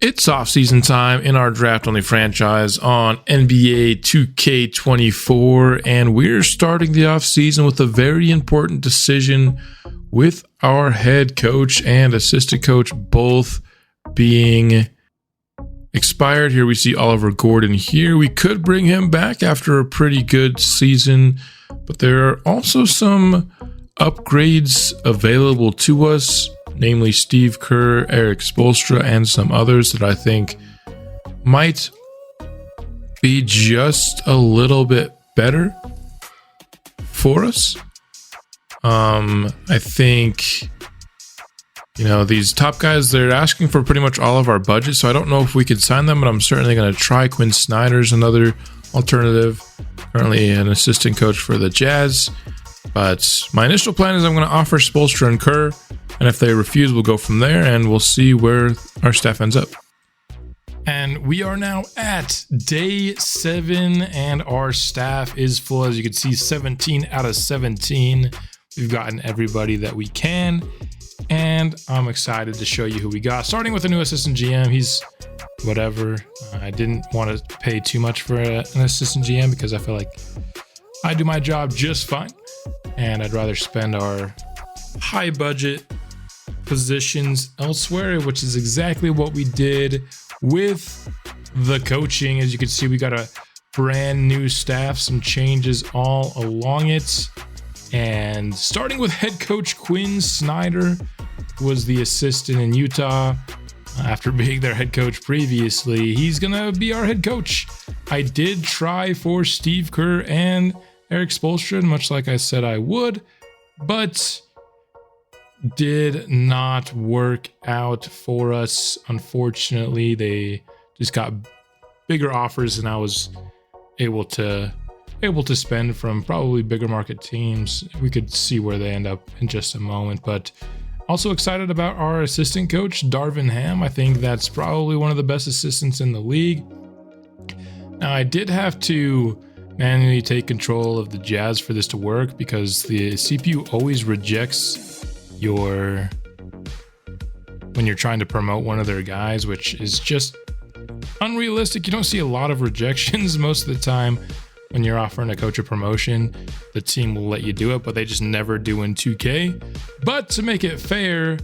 It's off-season time in our draft-only franchise on NBA 2K24, and we're starting the off-season with a very important decision with our head coach and assistant coach both being expired. Here we see Oliver Gordon here. We could bring him back after a pretty good season, but there are also some upgrades available to us, namely Steve Kerr, Eric Spoelstra, and some others that I think might be just a little bit better for us. I think, these top guys, they're asking for pretty much all of our budget, so I don't know if we could sign them, but I'm certainly going to try. Quinn Snyder's another alternative, currently an assistant coach for the Jazz. But my initial plan is I'm going to offer Spoelstra and Kerr, and if they refuse, we'll go from there, and we'll see where our staff ends up. And we are now at day 7, and our staff is full. As you can see, 17 out of 17. We've gotten everybody that we can, and I'm excited to show you who we got. Starting with a new assistant GM. He's whatever. I didn't want to pay too much for an assistant GM because I feel like I do my job just fine, and I'd rather spend our high budget positions elsewhere, which is exactly what we did with the coaching. As you can see, we got a brand new staff, some changes all along it. And starting with head coach Quinn Snyder, who was the assistant in Utah after being their head coach previously. He's gonna be our head coach. I did try for Steve Kerr and Eric Spoelstra, much like I said I would, but did not work out for us. Unfortunately, they just got bigger offers than I was able to spend from probably bigger market teams. We could see where they end up in just a moment, but also excited about our assistant coach, Darvin Ham. I think that's probably one of the best assistants in the league. Now, I did have to manually take control of the Jazz for this to work because the CPU always rejects when you're trying to promote one of their guys, which is just unrealistic. You don't see a lot of rejections most of the time. When you're offering a coach a promotion, the team will let you do it, but they just never do in 2K. But to make it fair,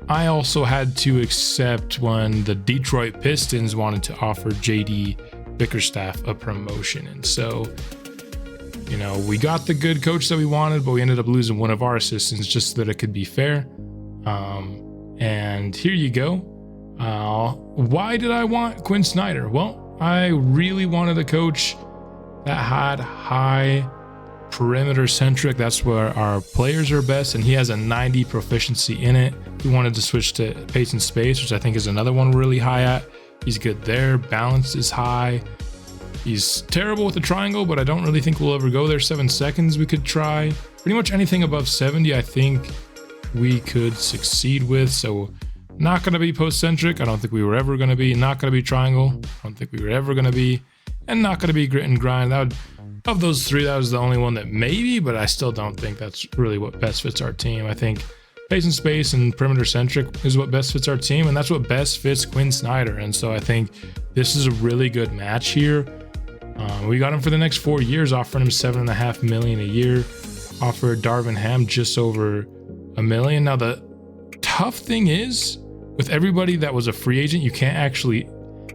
I also had to accept when the Detroit Pistons wanted to offer JD Bickerstaff a promotion. And so, we got the good coach that we wanted, but we ended up losing one of our assistants just so that it could be fair. And here you go. Why did I want Quinn Snyder? Well, I really wanted a coach that had high perimeter centric. That's where our players are best, and he has a 90 proficiency in it. We wanted to switch to pace and space, which I think is another one really high at. He's good there. Balance is high. He's terrible with the triangle, but I don't really think we'll ever go there. 7 seconds we could try. Pretty much anything above 70 I think we could succeed with. So not going to be post-centric. I don't think we were ever going to be. Not going to be triangle. I don't think we were ever going to be. And not going to be grit and grind. Of those three, that was the only one that maybe, but I still don't think that's really what best fits our team. I think pace and space and perimeter centric is what best fits our team, and that's what best fits Quinn Snyder. And so I think this is a really good match here. We got him for the next 4 years, offering him $7.5 million a year. Offered Darvin Ham just over $1 million. Now the tough thing is, with everybody that was a free agent, you can't actually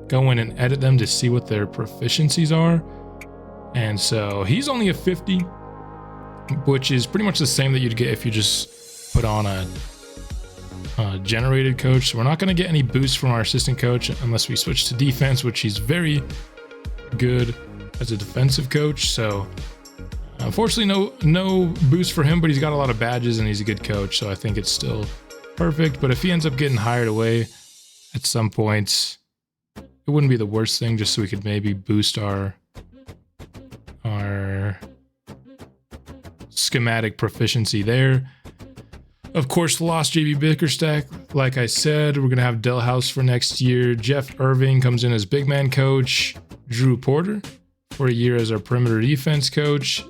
go in and edit them to see what their proficiencies are. And so he's only a 50, which is pretty much the same that you'd get if you just put on a generated coach. So we're not going to get any boost from our assistant coach unless we switch to defense, which he's very good as a defensive coach. So unfortunately, no boost for him, but he's got a lot of badges and he's a good coach. So I think it's still perfect. But if he ends up getting hired away at some point, it wouldn't be the worst thing, just so we could maybe boost our schematic proficiency there. Of course, lost JB Bickerstaff. Like I said, we're going to have Delhouse for next year. Jeff Irving comes in as big man coach. Drew Porter for a year as our perimeter defense coach.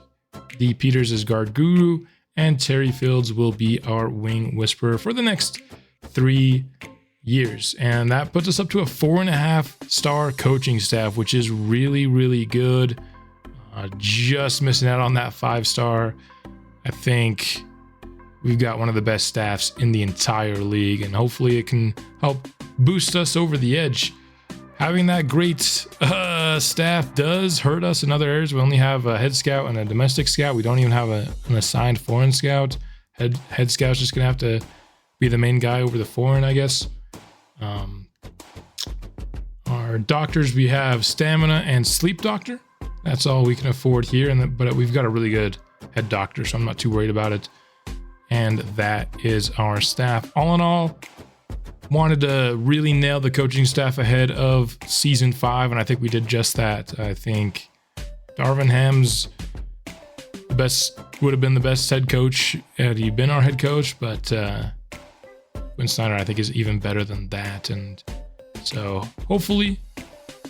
D. Peters as guard guru. And Terry Fields will be our wing whisperer for the next 3 years. And that puts us up to a 4.5-star coaching staff, which is really, really good. Just missing out on that 5-star. I think we've got one of the best staffs in the entire league, and hopefully it can help boost us over the edge. Having that great staff does hurt us in other areas. We only have a head scout and a domestic scout. We don't even have an assigned foreign scout. Head scout's just gonna have to be the main guy over the foreign, I guess. Our doctors, we have stamina and sleep doctor. That's all we can afford here, but we've got a really good head doctor, so I'm not too worried about it. And that is our staff. All in all, wanted to really nail the coaching staff ahead of season 5, and I think we did just that. I think Darvin Ham's would have been the best head coach had he been our head coach, but Quinn Snyder, I think, is even better than that. And so hopefully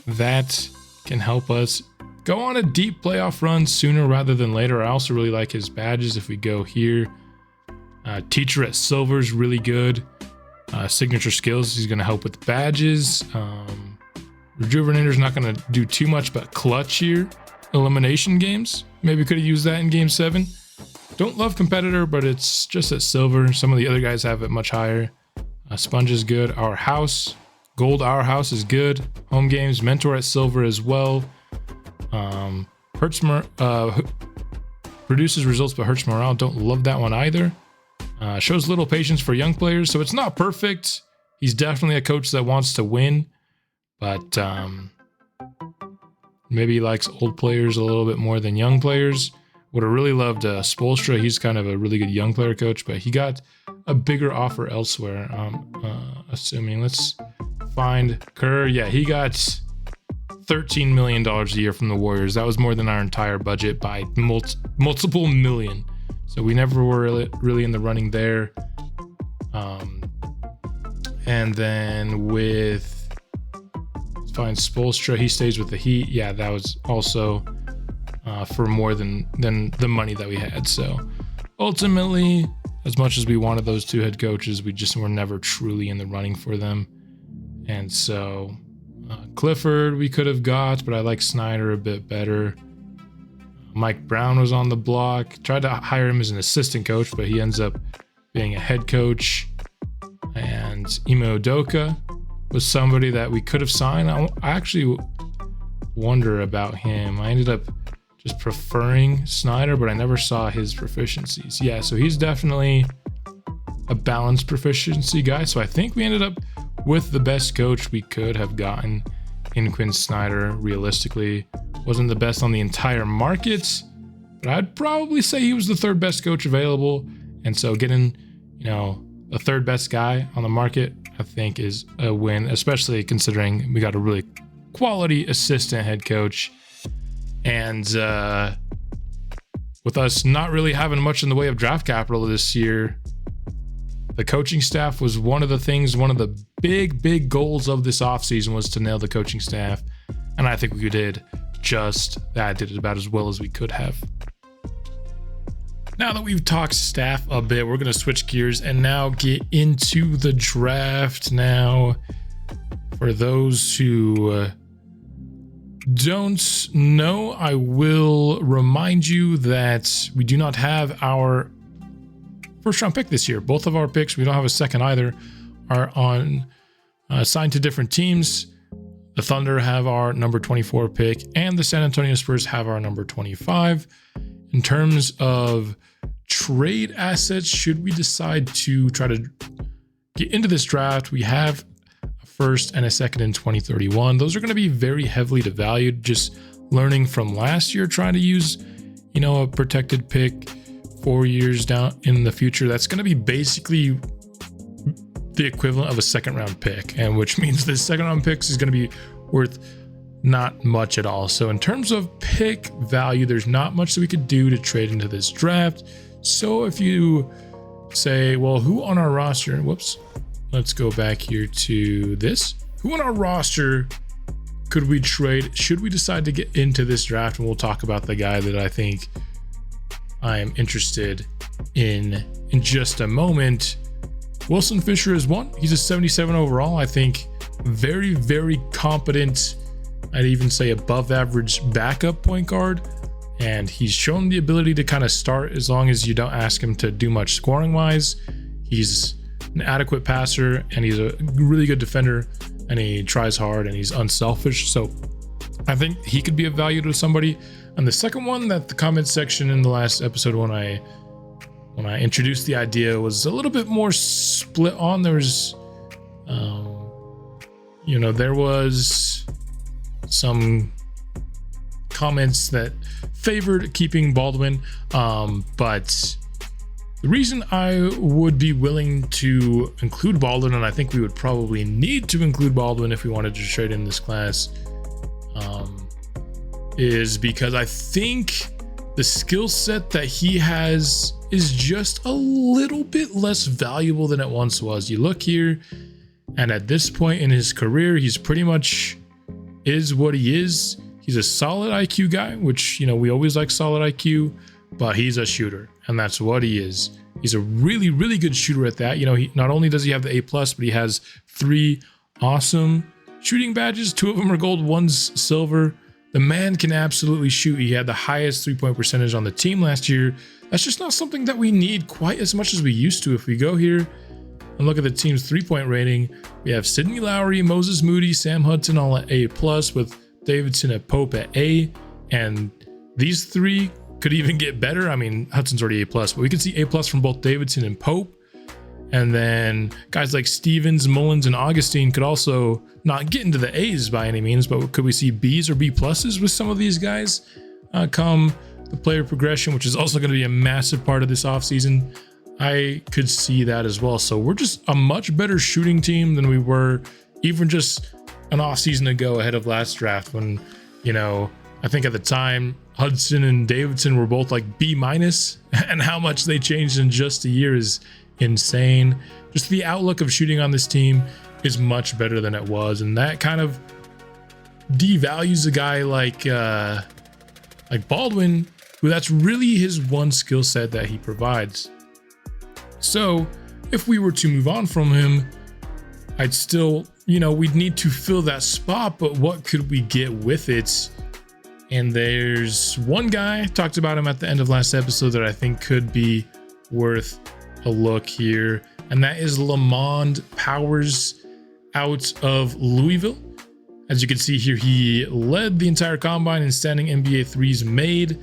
that can help us go on a deep playoff run sooner rather than later. I also really like his badges. If we go here, teacher at silver is really good. Signature skills, he's going to help with badges. Rejuvenator's not going to do too much, but clutch here. Elimination games, maybe could have used that in game 7. Don't love competitor, but it's just at silver. Some of the other guys have it much higher. Sponge is good. Our house, gold our house is good. Home games, mentor at silver as well. Produces results but hurts morale. Don't love that one either. Shows little patience for young players, so it's not perfect. He's definitely a coach that wants to win, but maybe he likes old players a little bit more than young players. Would have really loved Spoelstra. He's kind of a really good young player coach, but he got a bigger offer elsewhere. Assuming, let's find Kerr. Yeah, he got $13 million a year from the Warriors. That was more than our entire budget by multiple million. So we never were really in the running there. And then with, let's find Spoelstra. He stays with the Heat. Yeah, that was also for more than the money that we had. So ultimately, as much as we wanted those two head coaches, we just were never truly in the running for them. And so Clifford we could have got, but I like Snyder a bit better. Mike Brown was on the block. Tried to hire him as an assistant coach, but he ends up being a head coach. And Ime Udoka was somebody that we could have signed. I actually wonder about him. I ended up just preferring Snyder, but I never saw his proficiencies. Yeah, so he's definitely a balanced proficiency guy. So I think we ended up with the best coach we could have gotten in Quinn Snyder. Realistically, wasn't the best on the entire market, but I'd probably say he was the third best coach available. And so getting, a third best guy on the market, I think is a win, especially considering we got a really quality assistant head coach. And with us not really having much in the way of draft capital this year, the coaching staff was one of the big goals of this offseason was to nail the coaching staff. And I think we did just that, did it about as well as we could have. Now that we've talked staff a bit, we're going to switch gears and now get into the draft. Now, for those who don't know, I will remind you that we do not have our first round pick this year. Both of our picks, we don't have a second either, are on assigned to different teams. The Thunder have our number 24 pick and the San Antonio Spurs have our number 25. In terms of trade assets, should we decide to try to get into this draft, we have a first and a second in 2031. Those are going to be very heavily devalued. Just learning from last year, trying to use, a protected pick 4 years down in the future. That's going to be basically the equivalent of a second round pick, and which means the second round picks is going to be worth not much at all. So in terms of pick value, there's not much that we could do to trade into this draft. So if you say, well, who on our roster, let's go back here to this. Who on our roster could we trade? Should we decide to get into this draft? And we'll talk about the guy that I think I am interested in just a moment. Wilson Fisher is one. He's a 77 overall. I think very, very competent. I'd even say above average backup point guard. And he's shown the ability to kind of start as long as you don't ask him to do much scoring wise. He's an adequate passer and he's a really good defender and he tries hard and he's unselfish. So I think he could be of value to somebody. And the second one that the comment section in the last episode when I introduced the idea was a little bit more split on. There was, there was some comments that favored keeping Baldwin, but the reason I would be willing to include Baldwin, and I think we would probably need to include Baldwin if we wanted to trade in this class, is because I think the skill set that he has is just a little bit less valuable than it once was. You look here, and at this point in his career, he's pretty much is what he is. He's a solid IQ guy, which, we always like solid IQ, but he's a shooter, and that's what he is. He's a really, really good shooter at that. He not only does he have the A+, but he has 3 awesome shooting badges. 2 of them are gold, 1's silver. The man can absolutely shoot. He had the highest 3-point percentage on the team last year. That's just not something that we need quite as much as we used to. If we go here and look at the team's 3-point rating, we have Sidney Lowry, Moses Moody, Sam Hudson all at A+, with Davidson at Pope at A, and these 3 could even get better. I mean, Hudson's already A+, but we could see A+ from both Davidson and Pope. And then guys like Stevens, Mullins, and Augustine could also not get into the A's by any means, but could we see B's or B+ with some of these guys come the player progression, which is also going to be a massive part of this offseason? I could see that as well. So we're just a much better shooting team than we were even just an offseason ago ahead of last draft when, I think at the time Hudson and Davidson were both like B-, and how much they changed in just a year is insane. Just the outlook of shooting on this team is much better than it was, and that kind of devalues a guy like Baldwin, who that's really his one skill set that he provides. So if we were to move on from him, I'd still, we'd need to fill that spot, but what could we get with it? And there's one guy, talked about him at the end of last episode, that I think could be worth a look here, and that is Lamond Powers out of Louisville. As you can see here, he led the entire combine in standing NBA threes made.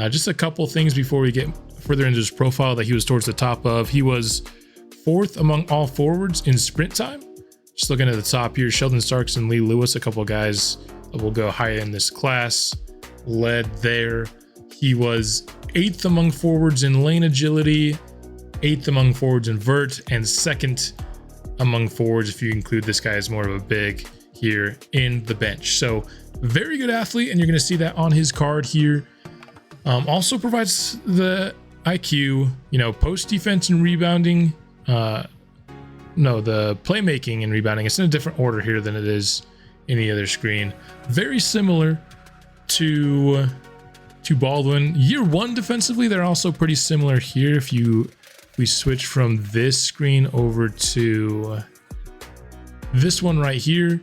Just a couple things before we get further into his profile that he was towards the top of. He was 4th among all forwards in sprint time. Just looking at the top here, Sheldon Starks and Lee Lewis, a couple guys that will go high in this class, led there. He was 8th among forwards in lane agility, 8th among forwards in vert, and 2nd among forwards if you include this guy as more of a big here in the bench. So very good athlete, and you're going to see that on his card here. Also provides the IQ, post defense and rebounding. The playmaking and rebounding. It's in a different order here than it is in the other screen. Very similar to Baldwin. Year 1 defensively, they're also pretty similar here. If we switch from this screen over to this one right here,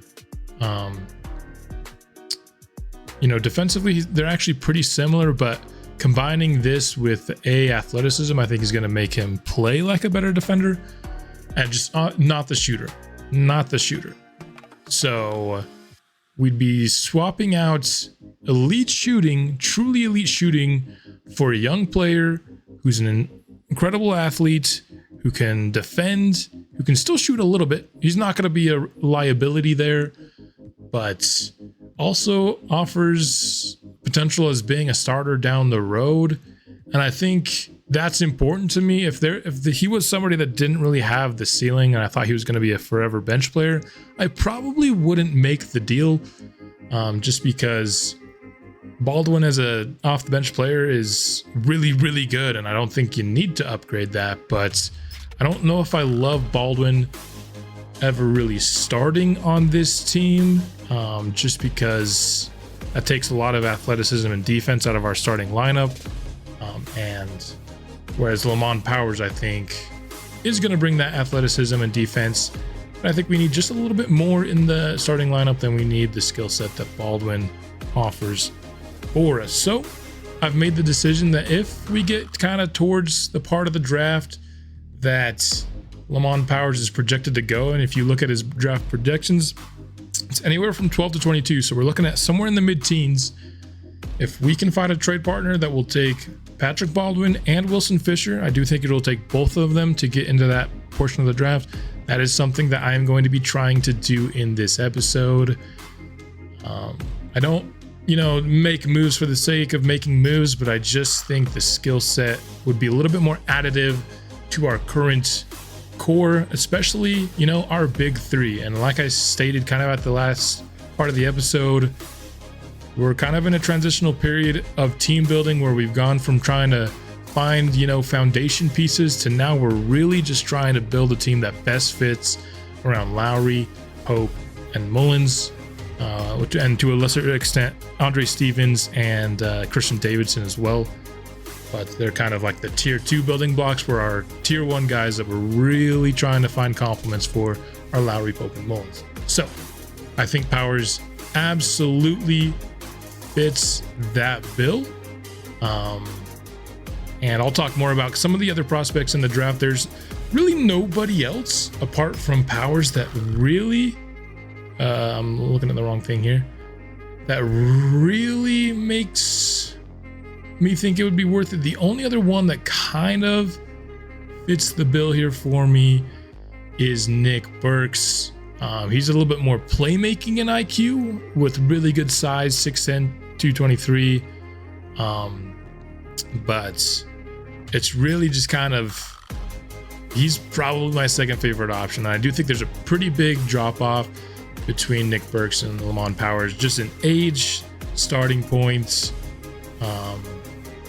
defensively they're actually pretty similar, but combining this with the athleticism, I think is going to make him play like a better defender and just not the shooter. So we'd be swapping out elite shooting, truly elite shooting, for a young player who's an incredible athlete, who can defend, who can still shoot a little bit. He's not going to be a liability there, but also offers potential as being a starter down the road. And I think that's important to me. If he was somebody that didn't really have the ceiling and I thought he was going to be a forever bench player, I probably wouldn't make the deal, just because Baldwin as a off the bench player is really, really good, and I don't think you need to upgrade that. But I don't know if I love Baldwin ever really starting on this team, just because that takes a lot of athleticism and defense out of our starting lineup. And whereas Lamond Powers, I think, is going to bring that athleticism and defense. But I think we need just a little bit more in the starting lineup than we need the skill set that Baldwin offers for us. So I've made the decision that if we get kind of towards the part of the draft that Lamont Powers is projected to go, and if you look at his draft projections, it's anywhere from 12 to 22. So we're looking at somewhere in the mid-teens. If we can find a trade partner that will take Patrick Baldwin and Wilson Fisher, I do think it'll take both of them to get into that portion of the draft. That is something that I am going to be trying to do in this episode. I don't, make moves for the sake of making moves, but I just think the skill set would be a little bit more additive to our current core, especially, our big three. And like I stated kind of at the last part of the episode, we're kind of in a transitional period of team building where we've gone from trying to find, foundation pieces to now we're really just trying to build a team that best fits around Lowry, Pope, and Mullins, and to a lesser extent, Andre Stevens and Christian Davidson as well. But they're kind of like the tier 2 building blocks for our tier 1 guys that we're really trying to find complements for our Lowry, Pope, and Mullins. So I think Powers absolutely fits that bill. And I'll talk more about some of the other prospects in the draft. There's really nobody else apart from Powers that really, I'm looking at the wrong thing here, that really makes me think it would be worth it. The only other one that kind of fits the bill here for me is Nick Burks. He's a little bit more playmaking in IQ with really good size, 6'10", 223. But it's really just kind of, he's probably my second favorite option. I do think there's a pretty big drop off between Nick Burks and Lamont Powers, just in age, starting points,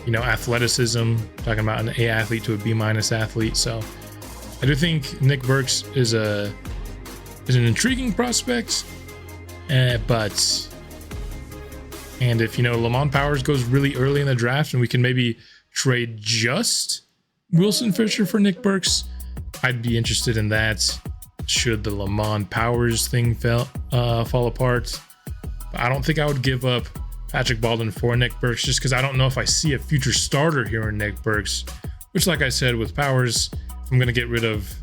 athleticism, talking about an A athlete to a B- athlete. So I do think Nick Burks is an intriguing prospect, but if Lamont Powers goes really early in the draft and we can maybe trade just Wilson Fisher for Nick Burks, I'd be interested in that should the Lamont Powers thing fall apart. But I don't think I would give up Patrick Baldwin for Nick Burks, just because I don't know if I see a future starter here in Nick Burks, which, like I said, with Powers, if I'm going to get rid of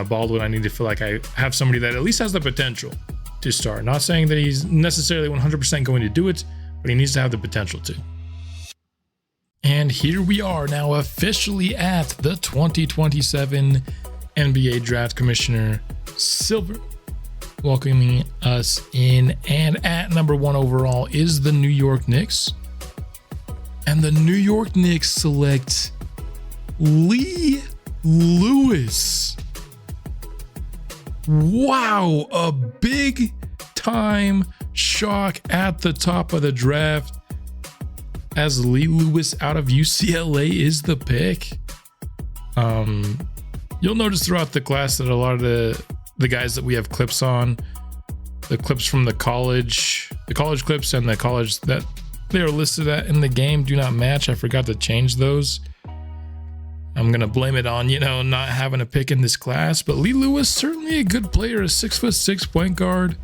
Baldwin, I need to feel like I have somebody that at least has the potential to start. Not saying that he's necessarily 100% going to do it, but he needs to have the potential to. And here we are now officially at the 2027 NBA Draft Commissioner Silver, welcoming us in. And at number 1 overall is the New York Knicks. And the New York Knicks select Lee Lewis. Wow, a big time shock at the top of the draft as Lee Lewis out of UCLA is the pick. You'll notice throughout the class that a lot of the guys that we have clips on, the clips from the college clips and the college that they are listed at in the game do not match. I forgot to change those. I'm going to blame it on, not having a pick in this class, but Lee Lewis, certainly a good player, a 6'6" point guard.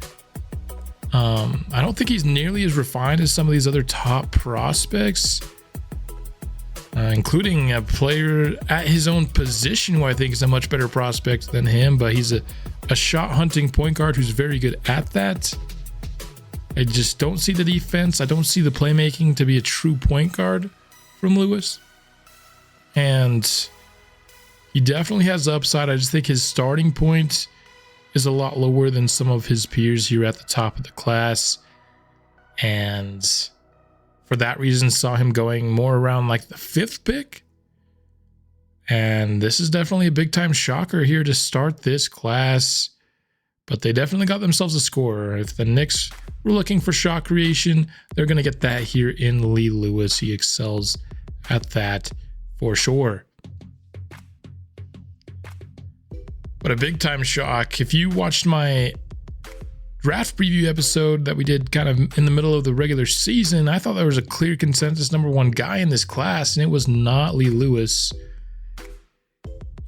I don't think he's nearly as refined as some of these other top prospects, including a player at his own position who I think is a much better prospect than him, but he's a shot hunting point guard who's very good at that. I just don't see the defense. I don't see the playmaking to be a true point guard from Lewis. And he definitely has upside. I just think his starting point is a lot lower than some of his peers here at the top of the class. And for that reason, saw him going more around like the 5th pick. And this is definitely a big time shocker here to start this class. But they definitely got themselves a scorer. If the Knicks were looking for shot creation, they're going to get that here in Lee Lewis. He excels at that for sure. But a big time shock. If you watched my draft preview episode that we did kind of in the middle of the regular season, I thought there was a clear consensus number 1 guy in this class, and it was not Lee Lewis.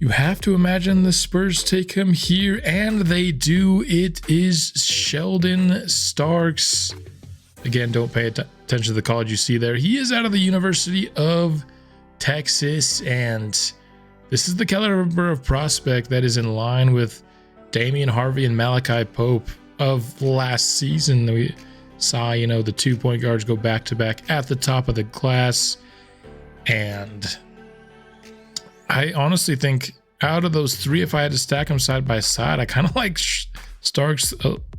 You have to imagine the Spurs take him here, and they do. It is Sheldon Starks. Again, don't pay attention to the college you see there. He is out of the University of Texas, and this is the caliber of prospect that is in line with Damian Harvey and Malachi Pope of last season. We saw, the 2 point guards go back to back at the top of the class. And I honestly think out of those three, if I had to stack them side by side, I kind of like Starks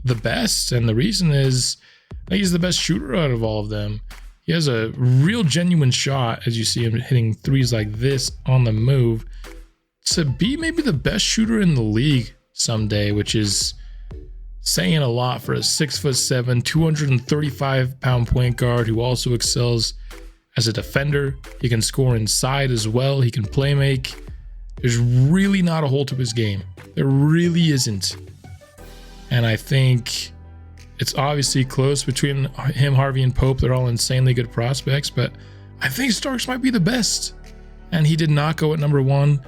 the best. And the reason is I think he's the best shooter out of all of them. He has a real genuine shot, as you see him hitting threes like this on the move, to be maybe the best shooter in the league someday, which is saying a lot for a 6'7", 235-pound point guard who also excels as a defender. He can score inside as well. He can play make. There's really not a hole to his game. There really isn't. And I think it's obviously close between him, Harvey, and Pope. They're all insanely good prospects, but I think Starks might be the best. And he did not go at number 1.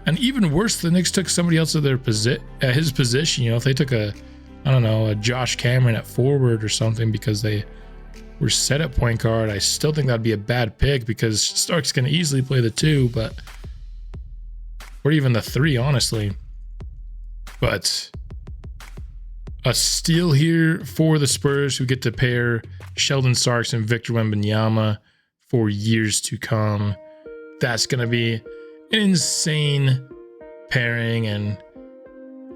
And even worse, the Knicks took somebody else at his position. If they took a Josh Cameron at forward or something because they were set at point guard, I still think that'd be a bad pick because Starks can easily play the 2, or even the 3, honestly. But a steal here for the Spurs, who get to pair Sheldon Starks and Victor Wembanyama for years to come. That's going to be an insane pairing, and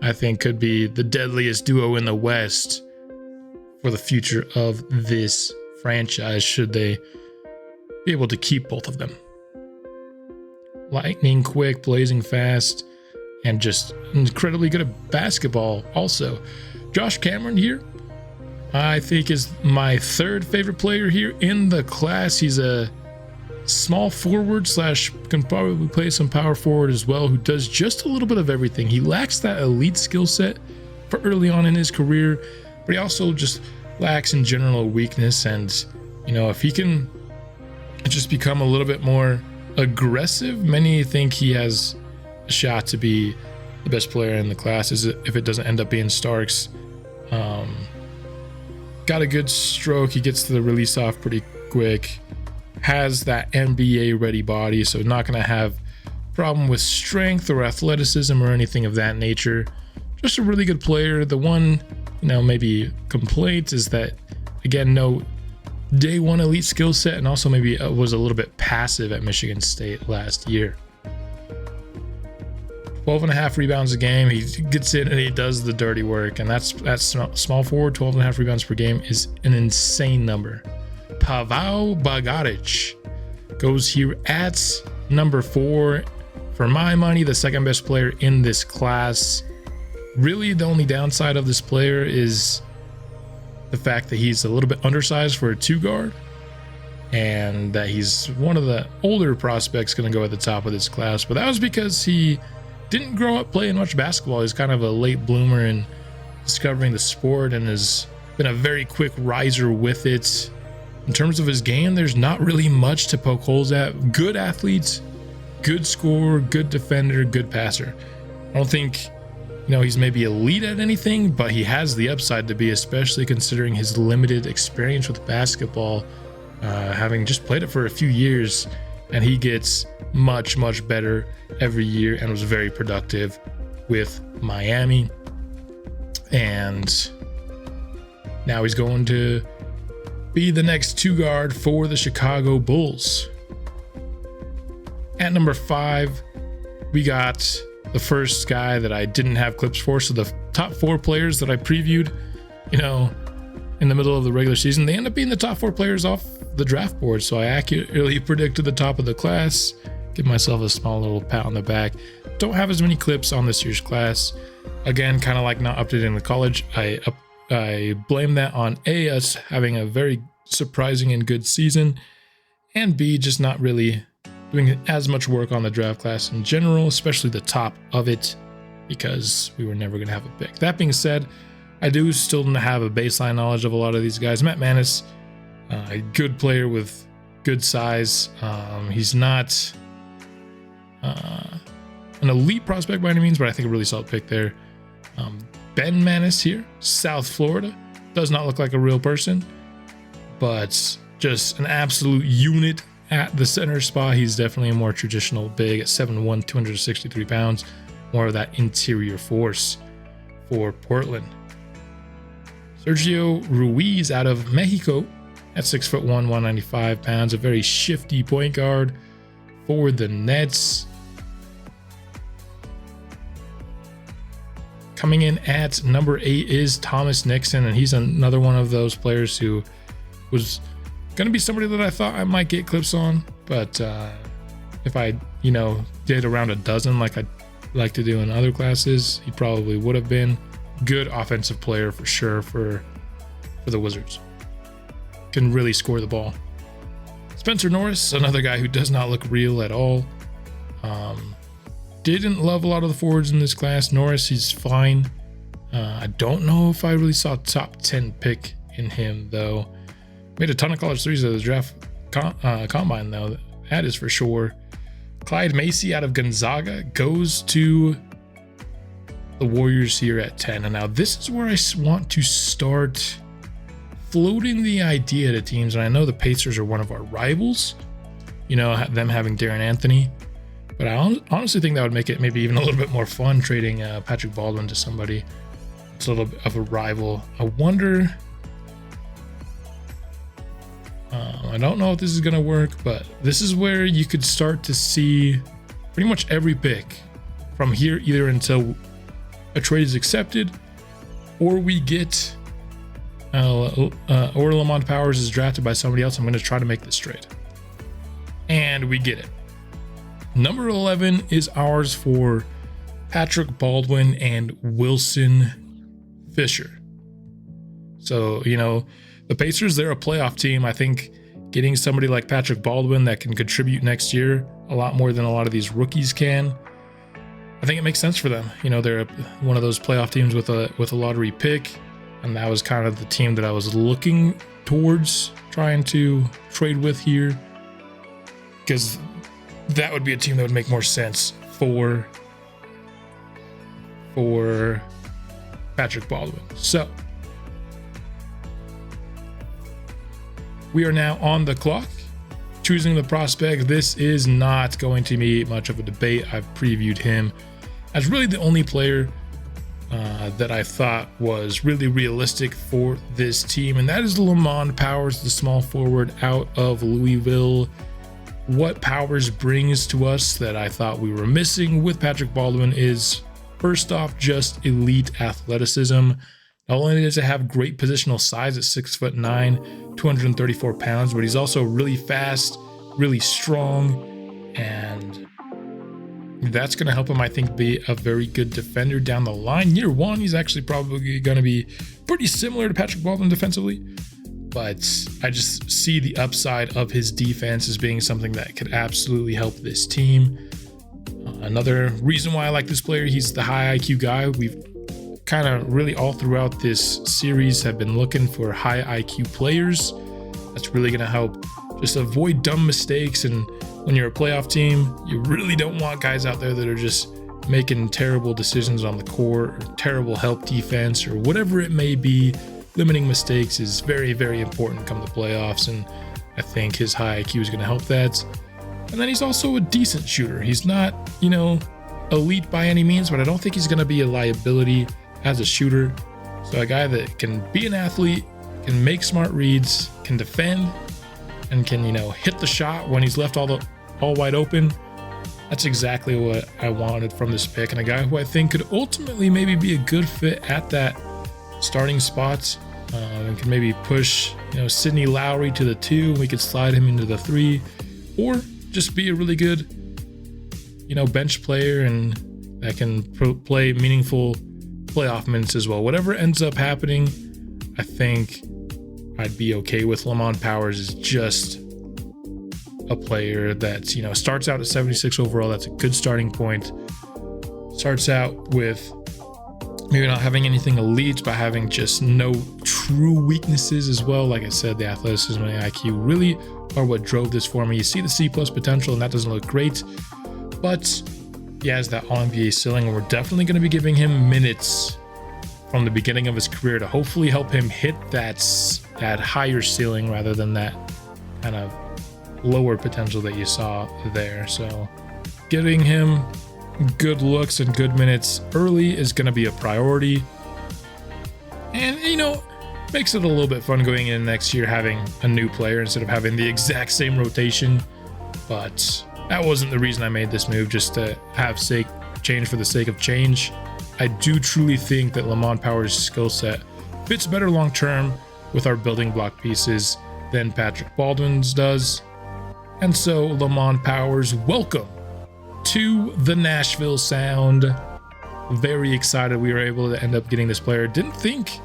I think could be the deadliest duo in the West for the future of this franchise, should they be able to keep both of them. Lightning quick, blazing fast, and just incredibly good at basketball also. Josh Cameron here, I think, is my 3rd favorite player here in the class. He's a small forward / can probably play some power forward as well, who does just a little bit of everything. He lacks that elite skill set for early on in his career, but he also just lacks in general weakness. And if he can just become a little bit more aggressive, many think he has a shot to be the best player in the class, if it doesn't end up being Starks. Got a good stroke. He gets the release off pretty quick. Has that NBA ready body, so not going to have problem with strength or athleticism or anything of that nature. Just a really good player. The one, maybe complaint is that, again, no day 1 elite skill set, and also maybe was a little bit passive at Michigan State last year. 12.5 rebounds a game. He gets in and he does the dirty work, and that's small forward. 12.5 rebounds per game is an insane number. Pavel Bagaric goes here at number 4. For my money, the 2nd best player in this class. Really, the only downside of this player is the fact that he's a little bit undersized for a 2 guard, and that he's one of the older prospects going to go at the top of this class. But that was because he didn't grow up playing much basketball. He's kind of a late bloomer in discovering the sport and has been a very quick riser with it. In terms of his game, there's not really much to poke holes at. Good athletes, good scorer, good defender, good passer. I don't think, he's maybe elite at anything, but he has the upside to be, especially considering his limited experience with basketball, having just played it for a few years, and he gets much, much better every year and was very productive with Miami. And now he's going to be the next 2 guard for the Chicago Bulls. At number 5, we got the first guy that I didn't have clips for. So the top 4 players that I previewed, in the middle of the regular season, they end up being the top 4 players off the draft board. So I accurately predicted the top of the class. Give myself a small little pat on the back. Don't have as many clips on this year's class. Again, kind of like not updating the college. I blame that on A, us having a very surprising and good season, and B, just not really doing as much work on the draft class in general, especially the top of it, because we were never going to have a pick. That being said, I do still have a baseline knowledge of a lot of these guys. Matt Manis, a good player with good size. He's not an elite prospect by any means, but I think a really solid pick there. Ben Manis here, South Florida. Does not look like a real person, but just an absolute unit at the center spot. He's definitely a more traditional big at 7'1", 263 pounds. More of that interior force for Portland. Sergio Ruiz out of Mexico at 6'1", 195 pounds. A very shifty point guard for the Nets. Coming in at number 8 is Thomas Nixon, and he's another one of those players who was going to be somebody that I thought I might get clips on, but if I, did around a dozen like I like to do in other classes, he probably would have been. Good offensive player for sure for the Wizards. Can really score the ball. Spencer Norris, another guy who does not look real at all. Didn't love a lot of the forwards in this class. Norris, he's fine. I don't know if I really saw top 10 pick in him, though. Made a ton of college threes at the draft combine, though. That is for sure. Clyde Macy out of Gonzaga goes to the Warriors here at 10. And now this is where I want to start floating the idea to teams. And I know the Pacers are one of our rivals, them having Darren Anthony. But I honestly think that would make it maybe even a little bit more fun trading Patrick Baldwin to somebody. It's a little bit of a rival. I wonder. I don't know if this is going to work, but this is where you could start to see pretty much every pick from here, either until a trade is accepted or we get or Lamont Powers is drafted by somebody else. I'm going to try to make this trade. And we get it. Number 11 is ours for Patrick Baldwin and Wilson Fisher. So, the Pacers, they're a playoff team. I think getting somebody like Patrick Baldwin that can contribute next year a lot more than a lot of these rookies can, I think it makes sense for them. They're one of those playoff teams with a lottery pick, and that was kind of the team that I was looking towards trying to trade with here, because that would be a team that would make more sense for Patrick Baldwin. So we are now on the clock, choosing the prospect. This is not going to be much of a debate. I've previewed him as really the only player that I thought was really realistic for this team, and that is Lamont Powers, the small forward out of Louisville. What Powers brings to us that I thought we were missing with Patrick Baldwin is, first off, just elite athleticism. Not only does he have great positional size at 6'9", 234 pounds, but he's also really fast, really strong, and that's going to help him, I think, be a very good defender down the line. Year one, he's actually probably going to be pretty similar to Patrick Baldwin defensively, but I just see the upside of his defense as being something that could absolutely help this team. Another reason why I like this player, he's the high IQ guy. We've kind of really all throughout this series have been looking for high IQ players. That's really going to help just avoid dumb mistakes. And when you're a playoff team, you really don't want guys out there that are just making terrible decisions on the court, or terrible help defense, or whatever it may be. Limiting mistakes is very, very important come the playoffs, and I think his high IQ is going to help that. And then he's also a decent shooter. He's not, elite by any means, but I don't think he's going to be a liability as a shooter. So a guy that can be an athlete, can make smart reads, can defend, and can, hit the shot when he's left all wide open. That's exactly what I wanted from this pick, and a guy who I think could ultimately maybe be a good fit at that starting spots, and can maybe push Sidney Lowry to the 2, and we could slide him into the 3, or just be a really good bench player and that can play meaningful playoff minutes as well. Whatever ends up happening, I think I'd be okay with. Lamont Powers is just a player that starts out at 76 overall. That's a good starting point. Starts out with maybe not having anything elite, but having just no true weaknesses as well. Like I said, the athleticism and the IQ really are what drove this for me. You see the C+ potential, and that doesn't look great, but he has that All-NBA ceiling, and we're definitely going to be giving him minutes from the beginning of his career to hopefully help him hit that higher ceiling rather than that kind of lower potential that you saw there. So getting him good looks and good minutes early is going to be a priority. And, you know, makes it a little bit fun going in next year having a new player instead of having the exact same rotation. But that wasn't the reason I made this move, just to have change for the sake of change. I do truly think that Lamont Powers' skill set fits better long term with our building block pieces than Patrick Baldwin's does. And so, Lamont Powers, welcome to the Nashville Sound. Very excited we were able to end up getting this player. Didn't think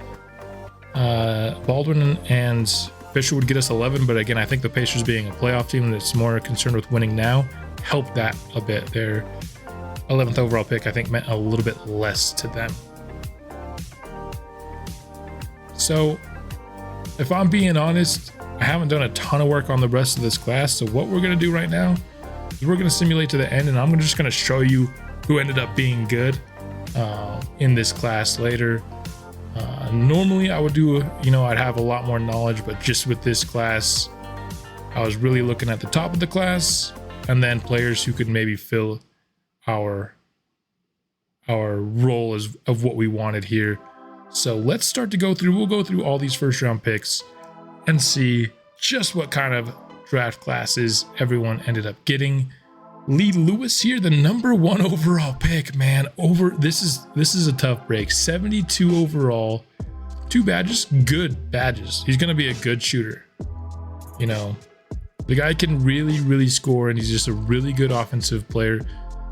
Baldwin and Fisher would get us 11, but again, I think the Pacers being a playoff team that's more concerned with winning now helped that a bit. Their 11th overall pick, I think, meant a little bit less to them. So, if I'm being honest, I haven't done a ton of work on the rest of this class. So what we're going to do right now is we're going to simulate to the end, and I'm just going to show you who ended up being good in this class later. Normally I would do, I'd have a lot more knowledge, but just with this class, I was really looking at the top of the class and then players who could maybe fill our role of what we wanted here. So let's start to go through. We'll go through all these first round picks and see just what kind of draft classes everyone ended up getting. Lee Lewis here, the #1 overall pick, man. This is a tough break. 72 overall, 2 badges, good badges. He's gonna be a good shooter. The guy can really, really score, and he's just a really good offensive player.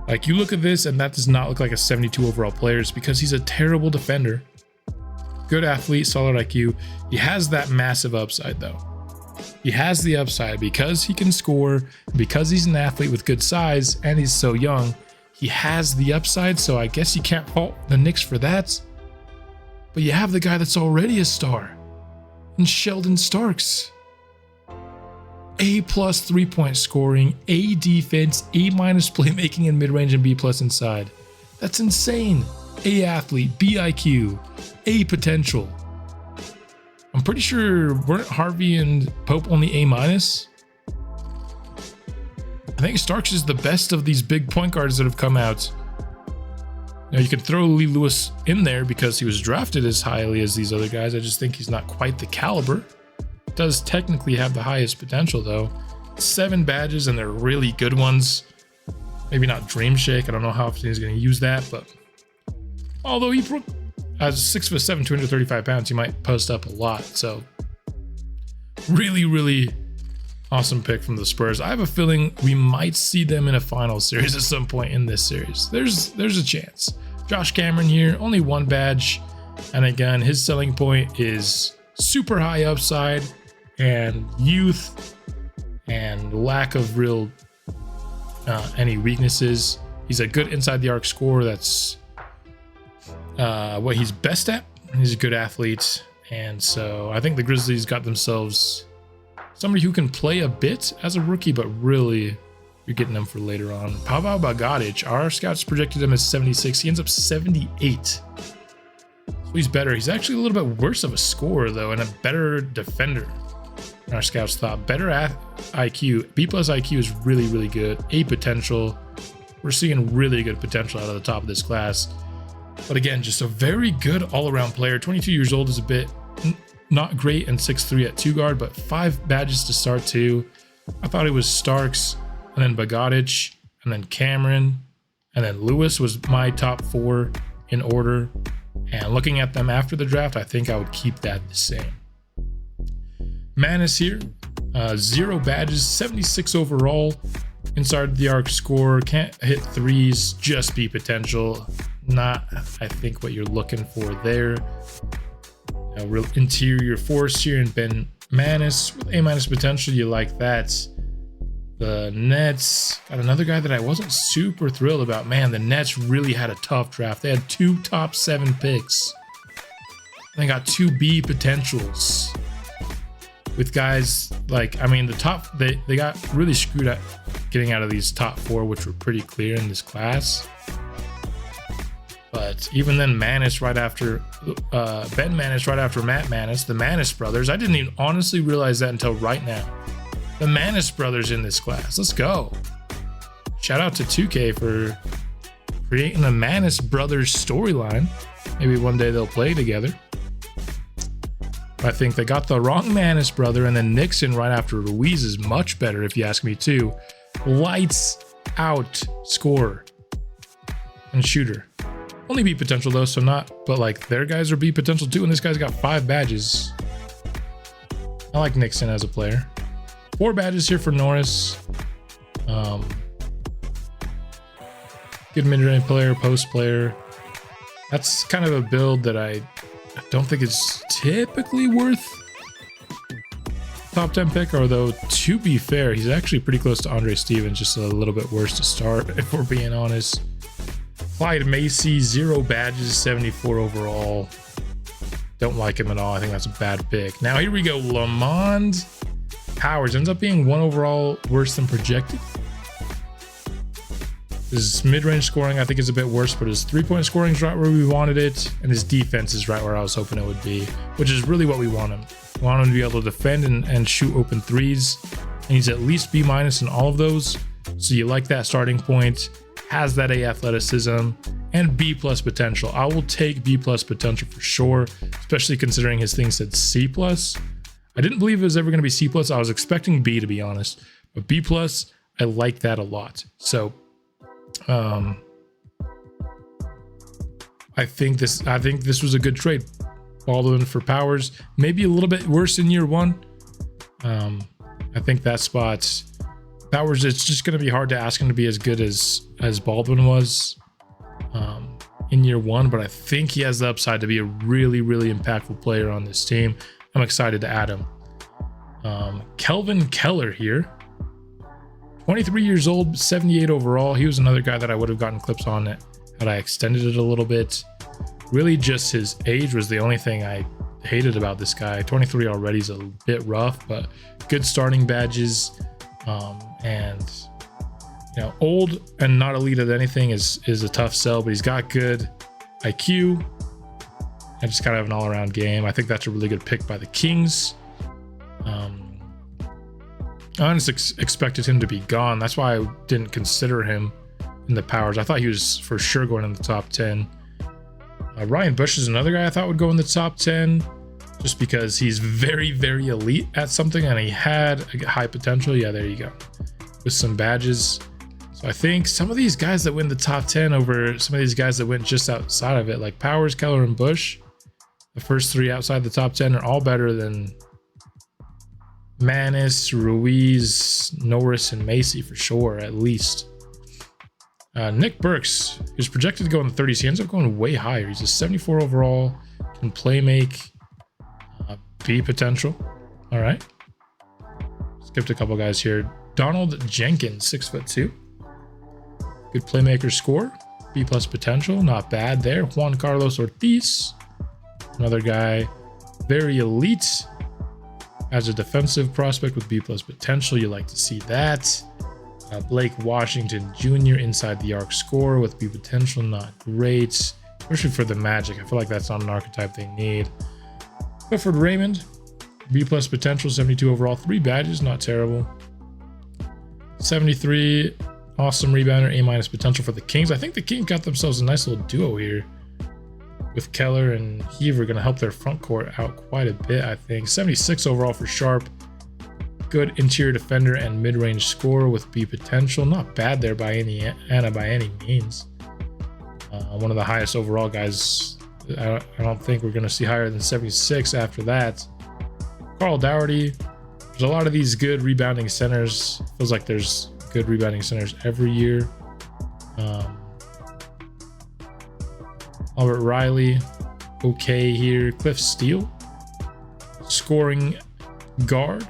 Like, you look at this, and that does not look like a 72 overall player. It's because he's a terrible defender. Good athlete, solid IQ. He has that massive upside, though. He has the upside because he can score, because he's an athlete with good size, and he's so young. He has the upside, so I guess you can't fault the Knicks for that. But you have the guy that's already a star, in Sheldon Starks. A+ 3-point scoring, A defense, A- playmaking and mid-range, and B+ inside. That's insane. A athlete, B IQ, A potential. I'm pretty sure weren't Harvey and Pope only A-? I think Starks is the best of these big point guards that have come out. Now you could throw Lee Lewis in there because he was drafted as highly as these other guys. I just think he's not quite the caliber. Does technically have the highest potential though. 7 badges, and they're really good ones. Maybe not Dream Shake. I don't know how often he's going to use that, but although he as 6'7", 235 pounds, he might post up a lot. So really, really awesome pick from the Spurs. I have a feeling we might see them in a final series at some point in this series. There's a chance. Josh Cameron here, only 1 badge, and again, his selling point is super high upside and youth and lack of real any weaknesses. He's a good inside the arc scorer. That's what he's best at. He's a good athlete, and so I think the Grizzlies got themselves somebody who can play a bit as a rookie, but really you're getting them for later on. Pavel Bogdanovic, our scouts projected him as 76. He ends up 78. So he's better. He's actually a little bit worse of a scorer though, and a better defender. Our scouts thought better IQ. B+ IQ is really, really good. A potential. We're seeing really good potential out of the top of this class. But again, just a very good all-around player. 22 years old is a bit not great, and 6'3" at 2 guard, but 5 badges to start too. I thought it was Starks, and then Bogdanovic, and then Cameron, and then Lewis was my top 4 in order. And looking at them after the draft, I think I would keep that the same. Manis here, 0 badges, 76 overall, inside the arc score, can't hit threes, just be potential. Not, I think, what you're looking for there. Real interior force here, and Ben Manis with A- potential. You like that. The Nets got another guy that I wasn't super thrilled about. Man, the Nets really had a tough draft. They had 2 top 7 picks. They got 2 B potentials with guys like, the top, they got really screwed at getting out of these top 4, which were pretty clear in this class. But even then, Manis right after Ben Manis right after Matt Manis, the Manis brothers. I didn't even honestly realize that until right now. The Manis brothers in this class. Let's go. Shout out to 2K for creating the Manis brothers storyline. Maybe one day they'll play together. I think they got the wrong Manis brother, and then Nixon right after Ruiz is much better, if you ask me too. Lights out scorer and shooter. Only B potential though, so not, but like their guys are B potential too, and this guy's got 5 badges. I like Nixon as a player. 4 badges here for Norris. Good mid-range player, post player. That's kind of a build that I don't think it's typically worth top 10 pick, although to be fair, he's actually pretty close to Andre Stevens, just a little bit worse to start, if we're being honest. Clyde Macy, 0 badges, 74 overall. Don't like him at all. I think that's a bad pick. Now here we go. Lamond Powers ends up being 1 overall, worse than projected. His mid-range scoring, I think, is a bit worse, but his 3-point scoring is right where we wanted it, and his defense is right where I was hoping it would be, which is really what we want him. We want him to be able to defend and shoot open threes, and he's at least B- in all of those. So you like that starting point, has that A athleticism, and B+ potential. I will take B+ potential for sure, especially considering his thing said C+. I didn't believe it was ever going to be C+. I was expecting B, to be honest, but B+, I like that a lot. So I think this was a good trade. Baldwin for Powers, maybe a little bit worse in year 1. I think that spot, Powers, it's just going to be hard to ask him to be as good as Baldwin was in year 1, but I think he has the upside to be a really, really impactful player on this team. I'm excited to add him. Kelvin Keller here. 23 years old, 78 overall. He was another guy that I would have gotten clips on it had I extended it a little bit. Really just his age was the only thing I hated about this guy. 23 already is a bit rough, but good starting badges. And you know, old and not elite at anything is a tough sell, but he's got good IQ and just kind of an all-around game. I think that's a really good pick by the Kings. I honestly expected him to be gone. That's why I didn't consider him in the Powers. I thought he was for sure going in the top 10. Ryan Bush is another guy I thought would go in the top 10 just because he's very, very elite at something and he had a high potential. Yeah, there you go. With some badges. So I think some of these guys that win the top 10 over some of these guys that went just outside of it, like Powers, Keller, and Bush, the first 3 outside the top 10 are all better than Manis, Ruiz, Norris, and Macy for sure, at least. Nick Burks is projected to go in the 30s. He ends up going way higher. He's a 74 overall, can play make, B potential. All right. Skipped a couple guys here. Donald Jenkins, 6'2". Good playmaker score, B+ potential, not bad there. Juan Carlos Ortiz, another guy, very elite. As a defensive prospect with B+ potential, you like to see that. Blake Washington Jr., inside the arc scorer with B potential, not great, especially for the Magic. I feel like that's not an archetype they need. Clifford Raymond, B+ potential, 72 overall, 3 badges, not terrible. 73, awesome rebounder, A- potential for the Kings. I think the Kings got themselves a nice little duo here with Keller and Heaver, going to help their front court out quite a bit, I think. 76 overall for Sharp. Good interior defender and mid-range scorer with B potential. Not bad there by any means. One of the highest overall guys. I don't think we're going to see higher than 76 after that. Carl Dougherty. There's a lot of these good rebounding centers. Feels like there's good rebounding centers every year. Albert Riley, okay here. Cliff Steele, scoring guard,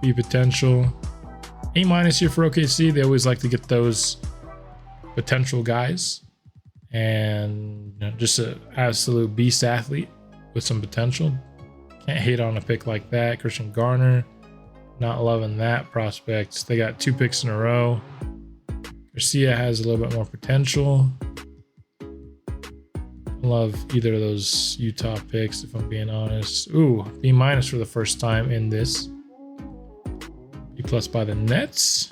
B potential, A- here for OKC. They always like to get those potential guys, and you know, just an absolute beast athlete with some potential. Can't hate on a pick like that. Christian Garner, Not loving that prospect. They got 2 picks in a row. Garcia has a little bit more potential. Love either of those Utah picks, if I'm being honest. Ooh, B- for the first time in this. B+ by the Nets.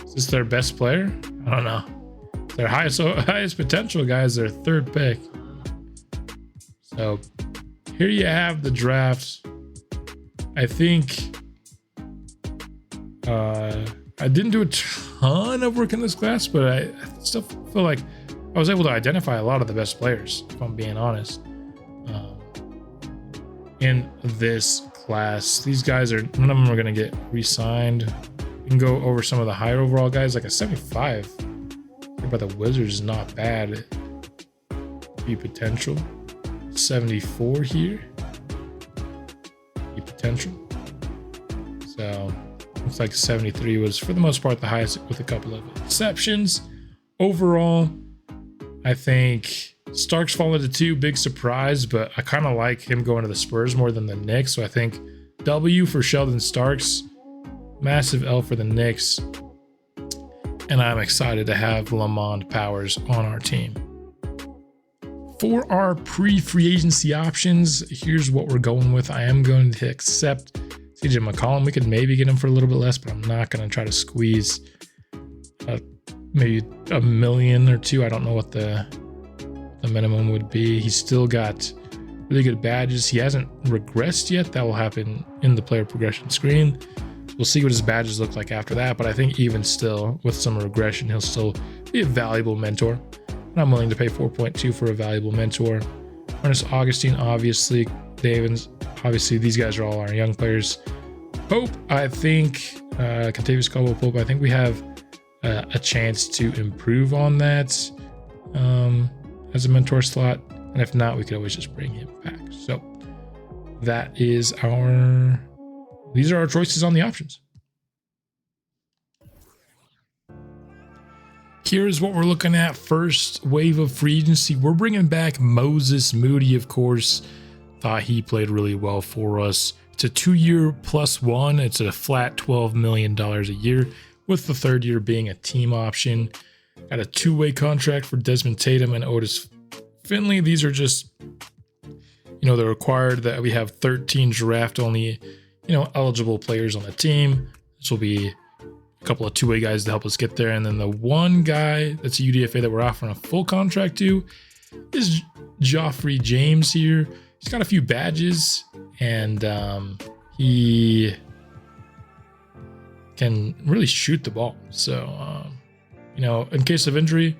Is this their best player? I don't know. Their highest potential guy is their 3rd pick. So here you have the draft. I think I didn't do a ton of work in this class, but I still feel like I was able to identify a lot of the best players, if I'm being honest. In this class, these guys are, none of them are going to get re-signed. We can go over some of the higher overall guys, like a 75 by the Wizards is not bad. B potential. 74 here. B potential. So looks like 73 was for the most part the highest, with a couple of exceptions. Overall, I think Starks falling to 2, big surprise, but I kind of like him going to the Spurs more than the Knicks. So I think W for Sheldon Starks, massive L for the Knicks. And I'm excited to have Lamont Powers on our team. For our pre-free agency options, here's what we're going with. I am going to accept CJ McCollum. We could maybe get him for a little bit less, but I'm not going to try to squeeze maybe $1 million or $2 million. I don't know what the minimum would be. He's still got really good badges. He hasn't regressed yet. That will happen in the player progression screen. We'll see what his badges look like after that, but I think even still, with some regression, he'll still be a valuable mentor. And I'm willing to pay 4.2 for a valuable mentor. Ernest Augustine, obviously. Davins, obviously, these guys are all our young players. Pope, I think, Contavious Caldwell-Pope, I think we have a chance to improve on that as a mentor slot. And if not, we could always just bring him back. So that is these are our choices on the options. Here's what we're looking at. First wave of free agency. We're bringing back Moses Moody, of course. Thought he played really well for us. It's a 2-year +1. It's a flat $12 million a year, with the 3rd year being a team option. Got a 2-way contract for Desmond Tatum and Otis Finley. These are just, they're required that we have 13 draft only, eligible players on the team. This will be a couple of 2-way guys to help us get there. And then the one guy that's a UDFA that we're offering a full contract to is Joffrey James here. He's got a few badges, and he can really shoot the ball. So, in case of injury,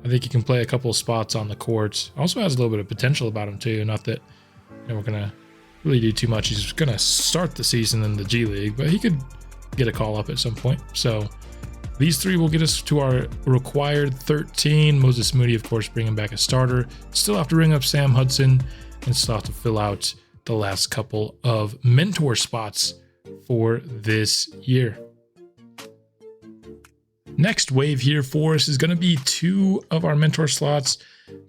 I think he can play a couple of spots on the court. Also has a little bit of potential about him too. Not that we're going to really do too much. He's going to start the season in the G League, but he could get a call up at some point. So these 3 will get us to our required 13. Moses Moody, of course, bringing back a starter. Still have to ring up Sam Hudson, and still have to fill out the last couple of mentor spots for this year. Next wave here for us is going to be 2 of our mentor slots.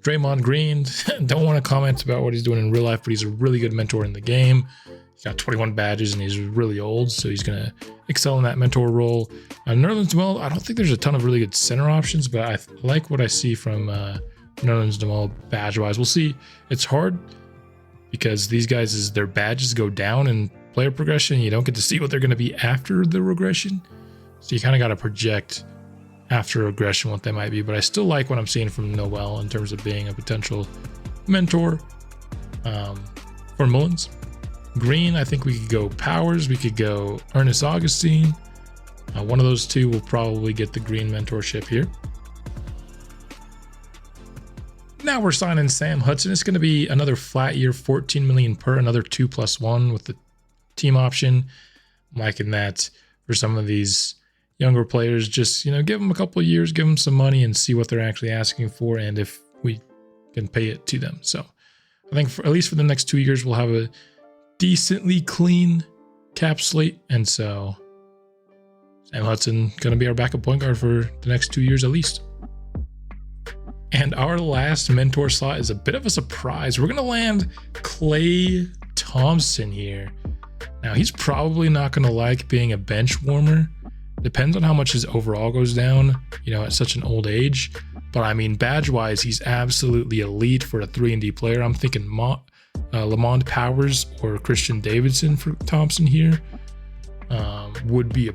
Draymond Green, don't want to comment about what he's doing in real life, but he's a really good mentor in the game. He's got 21 badges and he's really old, so he's going to excel in that mentor role. Nerlens Noel, I don't think there's a ton of really good center options, but I like what I see from Nerlens Noel badge-wise. We'll see. It's hard because these guys, their badges go down in player progression. You don't get to see what they're going to be after the regression, so you kind of got to project after regression what they might be. But I still like what I'm seeing from Noel in terms of being a potential mentor for Mullins. Green, I think we could go Powers. We could go Ernest Augustine. One of those 2 will probably get the Green mentorship here. Now we're signing Sam Hudson. It's going to be another flat year, $14 million per, another 2+1 with the team option. I'm liking that for some of these younger players. Just, give them a couple of years, give them some money and see what they're actually asking for and if we can pay it to them. So I think at least for the next 2 years, we'll have a decently clean cap slate. And so Sam Hudson going to be our backup point guard for the next 2 years at least. And our last mentor slot is a bit of a surprise. We're going to land Klay Thompson here. Now, he's probably not going to like being a bench warmer. Depends on how much his overall goes down, you know, at such an old age. But I mean, badge-wise, he's absolutely elite for a 3-and-D player. I'm thinking Lamont Powers or Christian Davidson for Thompson here. Would be a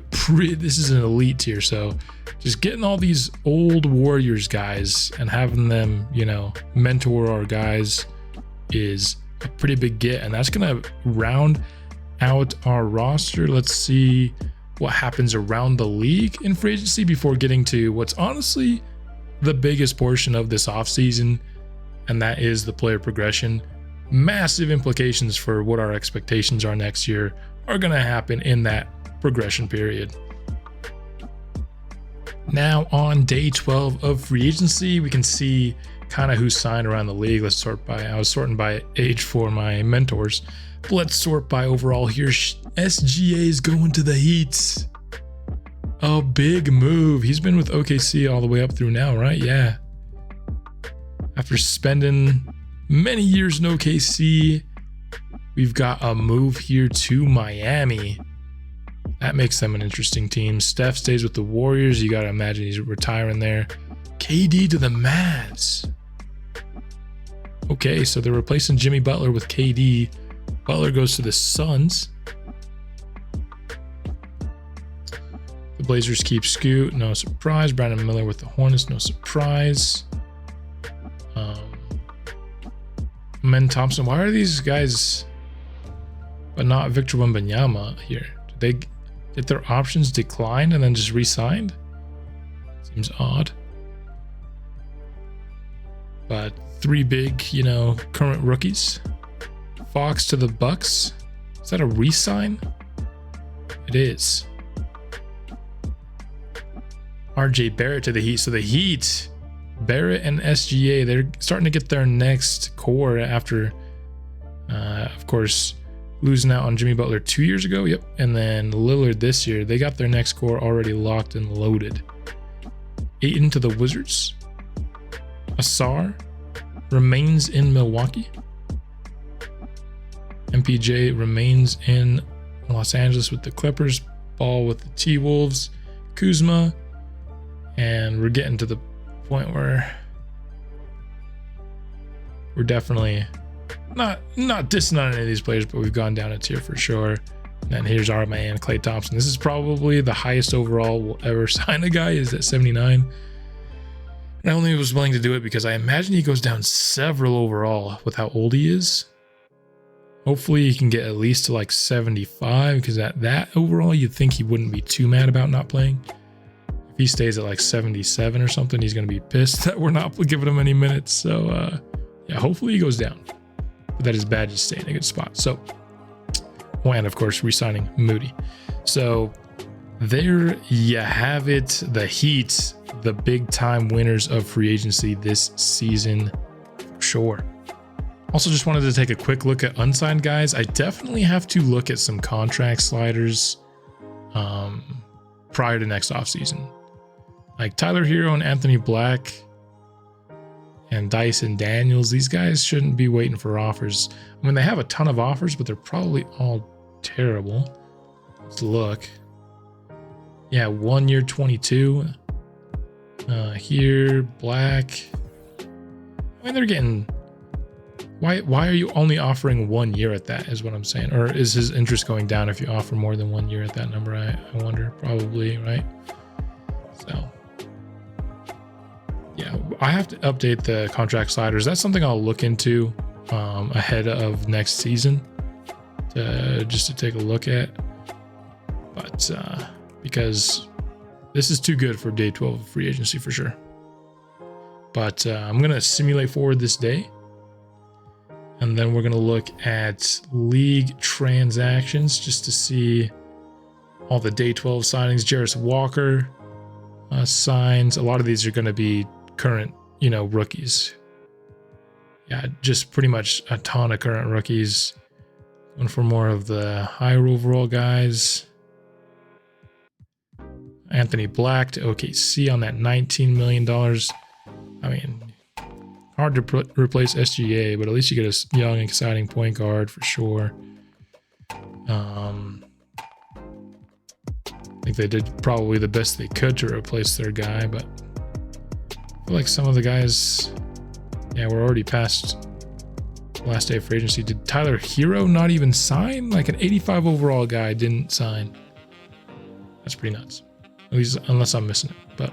this is an elite tier. So just getting all these old Warriors guys and having them, you know, mentor our guys is a pretty big get, and that's gonna round out our roster. Let's see what happens around the league in free agency before getting to what's honestly the biggest portion of this offseason, and that is the player progression. Massive implications for what our expectations are next year are going to happen in that progression period. Now on day 12 of free agency, we can see kind of who signed around the league. Let's sort by, I was sorting by age for my mentors, but let's sort by overall here. SGA is going to the Heat. A big move. He's been with OKC all the way up through now, right? Yeah. After spending many years in OKC, we've got a move here to Miami. That makes them an interesting team. Steph stays with the Warriors. You got to imagine he's retiring there. KD to the Mavs. Okay, so they're replacing Jimmy Butler with KD. Butler goes to the Suns. The Blazers keep Scoot. No surprise. Brandon Miller with the Hornets. No surprise. Men Thompson. Why are these guys but not Victor Wembanyama here? Did they get their options declined and then just re-signed? Seems odd. But 3 big, you know, current rookies. Fox to the Bucks. Is that a re-sign? It is. RJ Barrett to the Heat. So the Heat, Barrett and SGA, they're starting to get their next core after, of course, losing out on Jimmy Butler 2 years ago. Yep. And then Lillard this year. They got their next core already locked and loaded. Ayton to the Wizards. Asar remains in Milwaukee. MPJ remains in Los Angeles with the Clippers. Ball with the T-Wolves. Kuzma. And we're getting to the point where we're definitely not dissing on any of these players, but we've gone down a tier for sure. And then here's our man, Klay Thompson. This is probably the highest overall we'll ever sign a guy, is at 79. And I only was willing to do it because I imagine he goes down several overall with how old he is. Hopefully he can get at least to like 75, because at that overall, you'd think he wouldn't be too mad about not playing. If he stays at like 77 or something, he's going to be pissed that we're not giving him any minutes. So, yeah, hopefully he goes down. But that is bad to stay in a good spot. So, and of course, re-signing Moody. So, there you have it. The Heat, the big-time winners of free agency this season, for sure. Also, just wanted to take a quick look at unsigned guys. I definitely have to look at some contract sliders prior to next offseason. Like Tyler Hero and Anthony Black and Dyson Daniels, these guys shouldn't be waiting for offers. I mean, they have a ton of offers, but they're probably all terrible. Let's look. Yeah, 1 year 22. Here, Black. I mean, they're getting... Why are you only offering 1 year at that, is what I'm saying? Or is his interest going down if you offer more than 1 year at that number? I wonder. Probably, right? So, yeah, I have to update the contract sliders. That's something I'll look into ahead of next season, just to take a look at. But because this is too good for day 12 of free agency for sure. But I'm going to simulate forward this day. And then we're going to look at league transactions just to see all the day 12 signings. Jarris Walker signs. A lot of these are going to be current, you know, rookies. Yeah, just pretty much a ton of current rookies. One for more of the higher overall guys. Anthony Black to OKC on that $19 million. I mean, hard to replace SGA, but at least you get a young, exciting point guard for sure. I think they did probably the best they could to replace their guy, but I feel like some of the guys, yeah, we're already past last day of free agency. Did Tyler Hero not even sign? Like an 85 overall guy didn't sign. That's pretty nuts. At least unless I'm missing it. But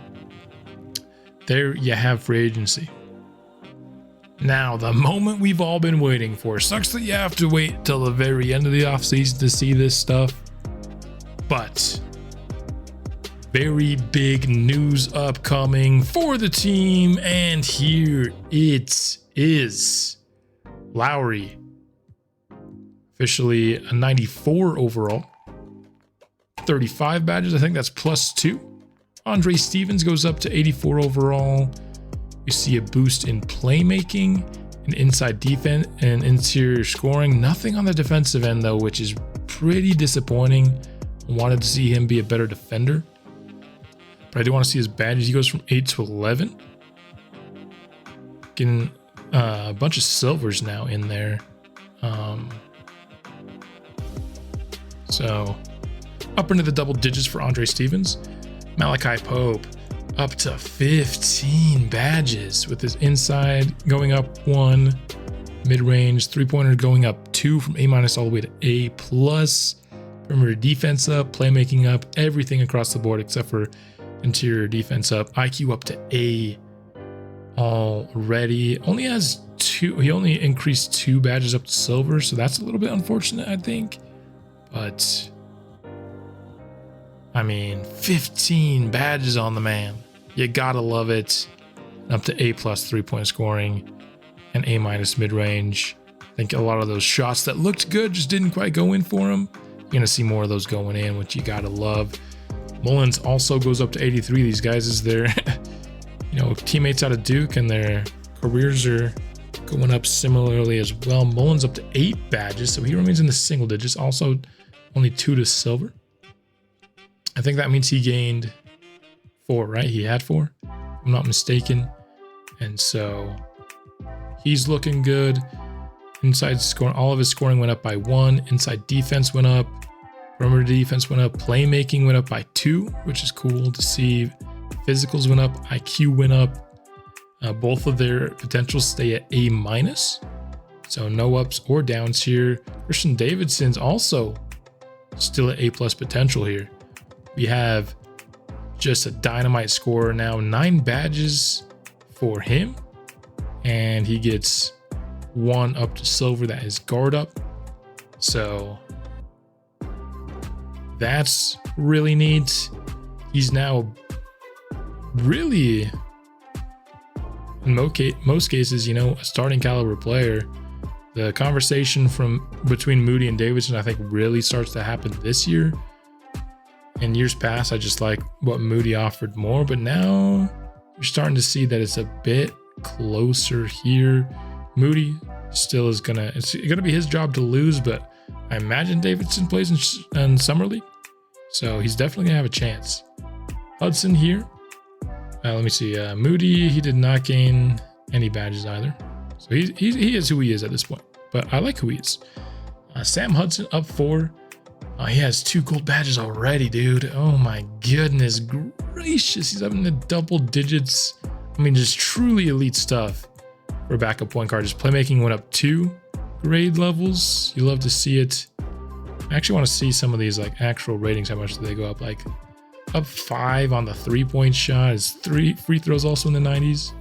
there you have free agency. Now, the moment we've all been waiting for. Sucks that you have to wait till the very end of the offseason to see this stuff. But very big news upcoming for the team. And here it is. Lowry, officially a 94 overall. 35 badges, I think that's +2. Andre Stevens goes up to 84 overall. You see a boost in playmaking, and inside defense, and interior scoring. Nothing on the defensive end though, which is pretty disappointing. I wanted to see him be a better defender, but I do want to see his badges. He goes from 8 to 11. Getting a bunch of silvers now in there. So up into the double digits for Andre Stevens. Malachi Pope up to 15 badges with his inside going up 1, mid-range, three-pointer going up 2 from A- all the way to A+, perimeter defense up, playmaking up, everything across the board except for interior defense up, IQ up to A already. Only has 2, he only increased 2 badges up to silver, so that's a little bit unfortunate, I think. But I mean, 15 badges on the man. You gotta love it. Up to A+ 3-point scoring and A- mid-range. I think a lot of those shots that looked good just didn't quite go in for him. You're gonna see more of those going in, which you gotta love. Mullins also goes up to 83. These guys is their teammates out of Duke, and their careers are going up similarly as well. Mullins up to 8 badges, so he remains in the single digits. Also only 2 to silver. I think that means he gained 4, right? He had 4, if I'm not mistaken. And so he's looking good. Inside scoring, all of his scoring went up by 1. Inside defense went up. Perimeter defense went up. Playmaking went up by 2, which is cool to see. Physicals went up. IQ went up. Both of their potentials stay at A-. So no ups or downs here. Christian Davidson's also still at A+ potential here. We have just a dynamite scorer now. 9 badges for him. And he gets 1 up to silver. That is guard up. So that's really neat. He's now really, in most cases, a starting caliber player. The conversation between Moody and Davidson, I think, really starts to happen this year. In years past, I just like what Moody offered more, but now you're starting to see that it's a bit closer here. Moody still is it's gonna be his job to lose, but I imagine Davidson plays in Summer League, so he's definitely gonna have a chance. Hudson here. Let me see. Moody, he did not gain any badges either, so he is who he is at this point. But I like who he is. Sam Hudson up 4. He has 2 gold badges already, dude. Oh my goodness gracious. He's up in the double digits. I mean, just truly elite stuff for a backup point guard. His playmaking went up 2 grade levels. You love to see it. I actually want to see some of these like actual ratings. How much do they go up? Like up 5 on the 3-point shot. His 3 free throws also in the 90s.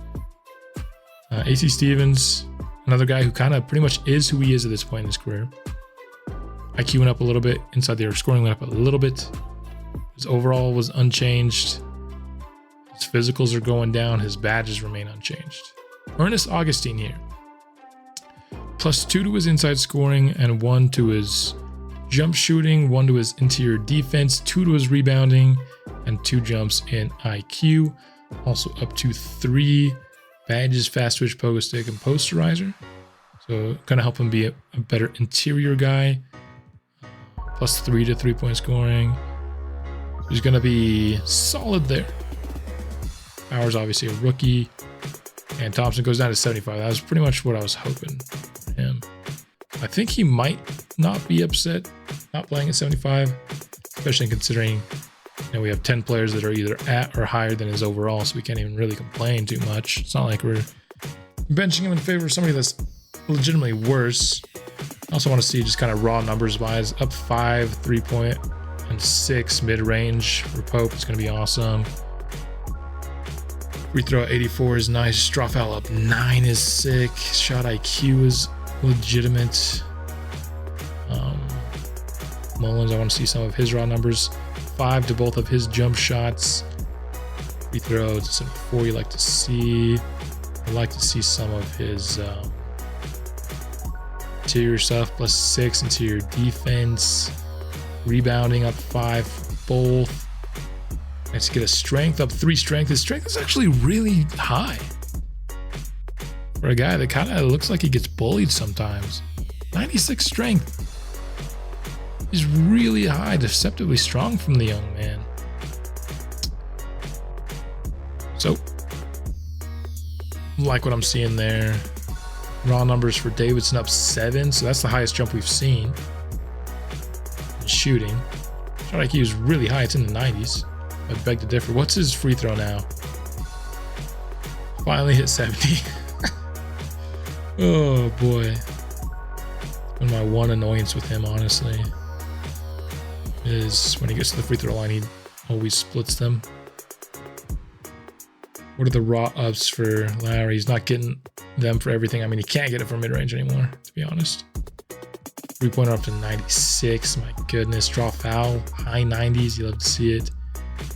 AC Stevens, another guy who kind of pretty much is who he is at this point in his career. IQ went up a little bit. Inside the scoring went up a little bit. His overall was unchanged. His physicals are going down. His badges remain unchanged. Ernest Augustine here. +2 to his inside scoring and 1 to his jump shooting, 1 to his interior defense, 2 to his rebounding, and 2 jumps in IQ. Also up to 3 badges, fast switch, pogo stick, and posterizer. So gonna help him be a better interior guy. +3 to 3-point scoring. He's gonna be solid there. Bauer's obviously a rookie. And Thompson goes down to 75. That was pretty much what I was hoping for him. I think he might not be upset not playing at 75, especially considering we have 10 players that are either at or higher than his overall, so we can't even really complain too much. It's not like we're benching him in favor of somebody that's legitimately worse. I also want to see just kind of raw numbers wise, up 5 3-point and 6 mid-range for Pope. It's going to be awesome. Free throw at 84 is nice. Draw foul up 9 is sick. Shot IQ is legitimate. Mullins, I want to see some of his raw numbers. 5 to both of his jump shots. Free throws at 74 you like to see. I'd like to see some of his interior stuff. +6 interior defense. Rebounding up 5 for both. Let's get a strength up 3 strength. His strength is actually really high for a guy that kind of looks like he gets bullied sometimes. 96 strength. He's really high, deceptively strong from the young man. So, like what I'm seeing there. Raw numbers for Davidson up 7, so that's the highest jump we've seen. And shooting. Shot IQ is really high, it's in the 90s. I beg to differ. What's his free throw now? Finally hit 70. Oh boy. Been my one annoyance with him, honestly, is when he gets to the free throw line, he always splits them. What are the raw ups for Lowry? He's not getting them for everything. I mean, he can't get it from mid-range anymore, to be honest. 3-pointer up to 96. My goodness. Draw foul. High 90s. You love to see it.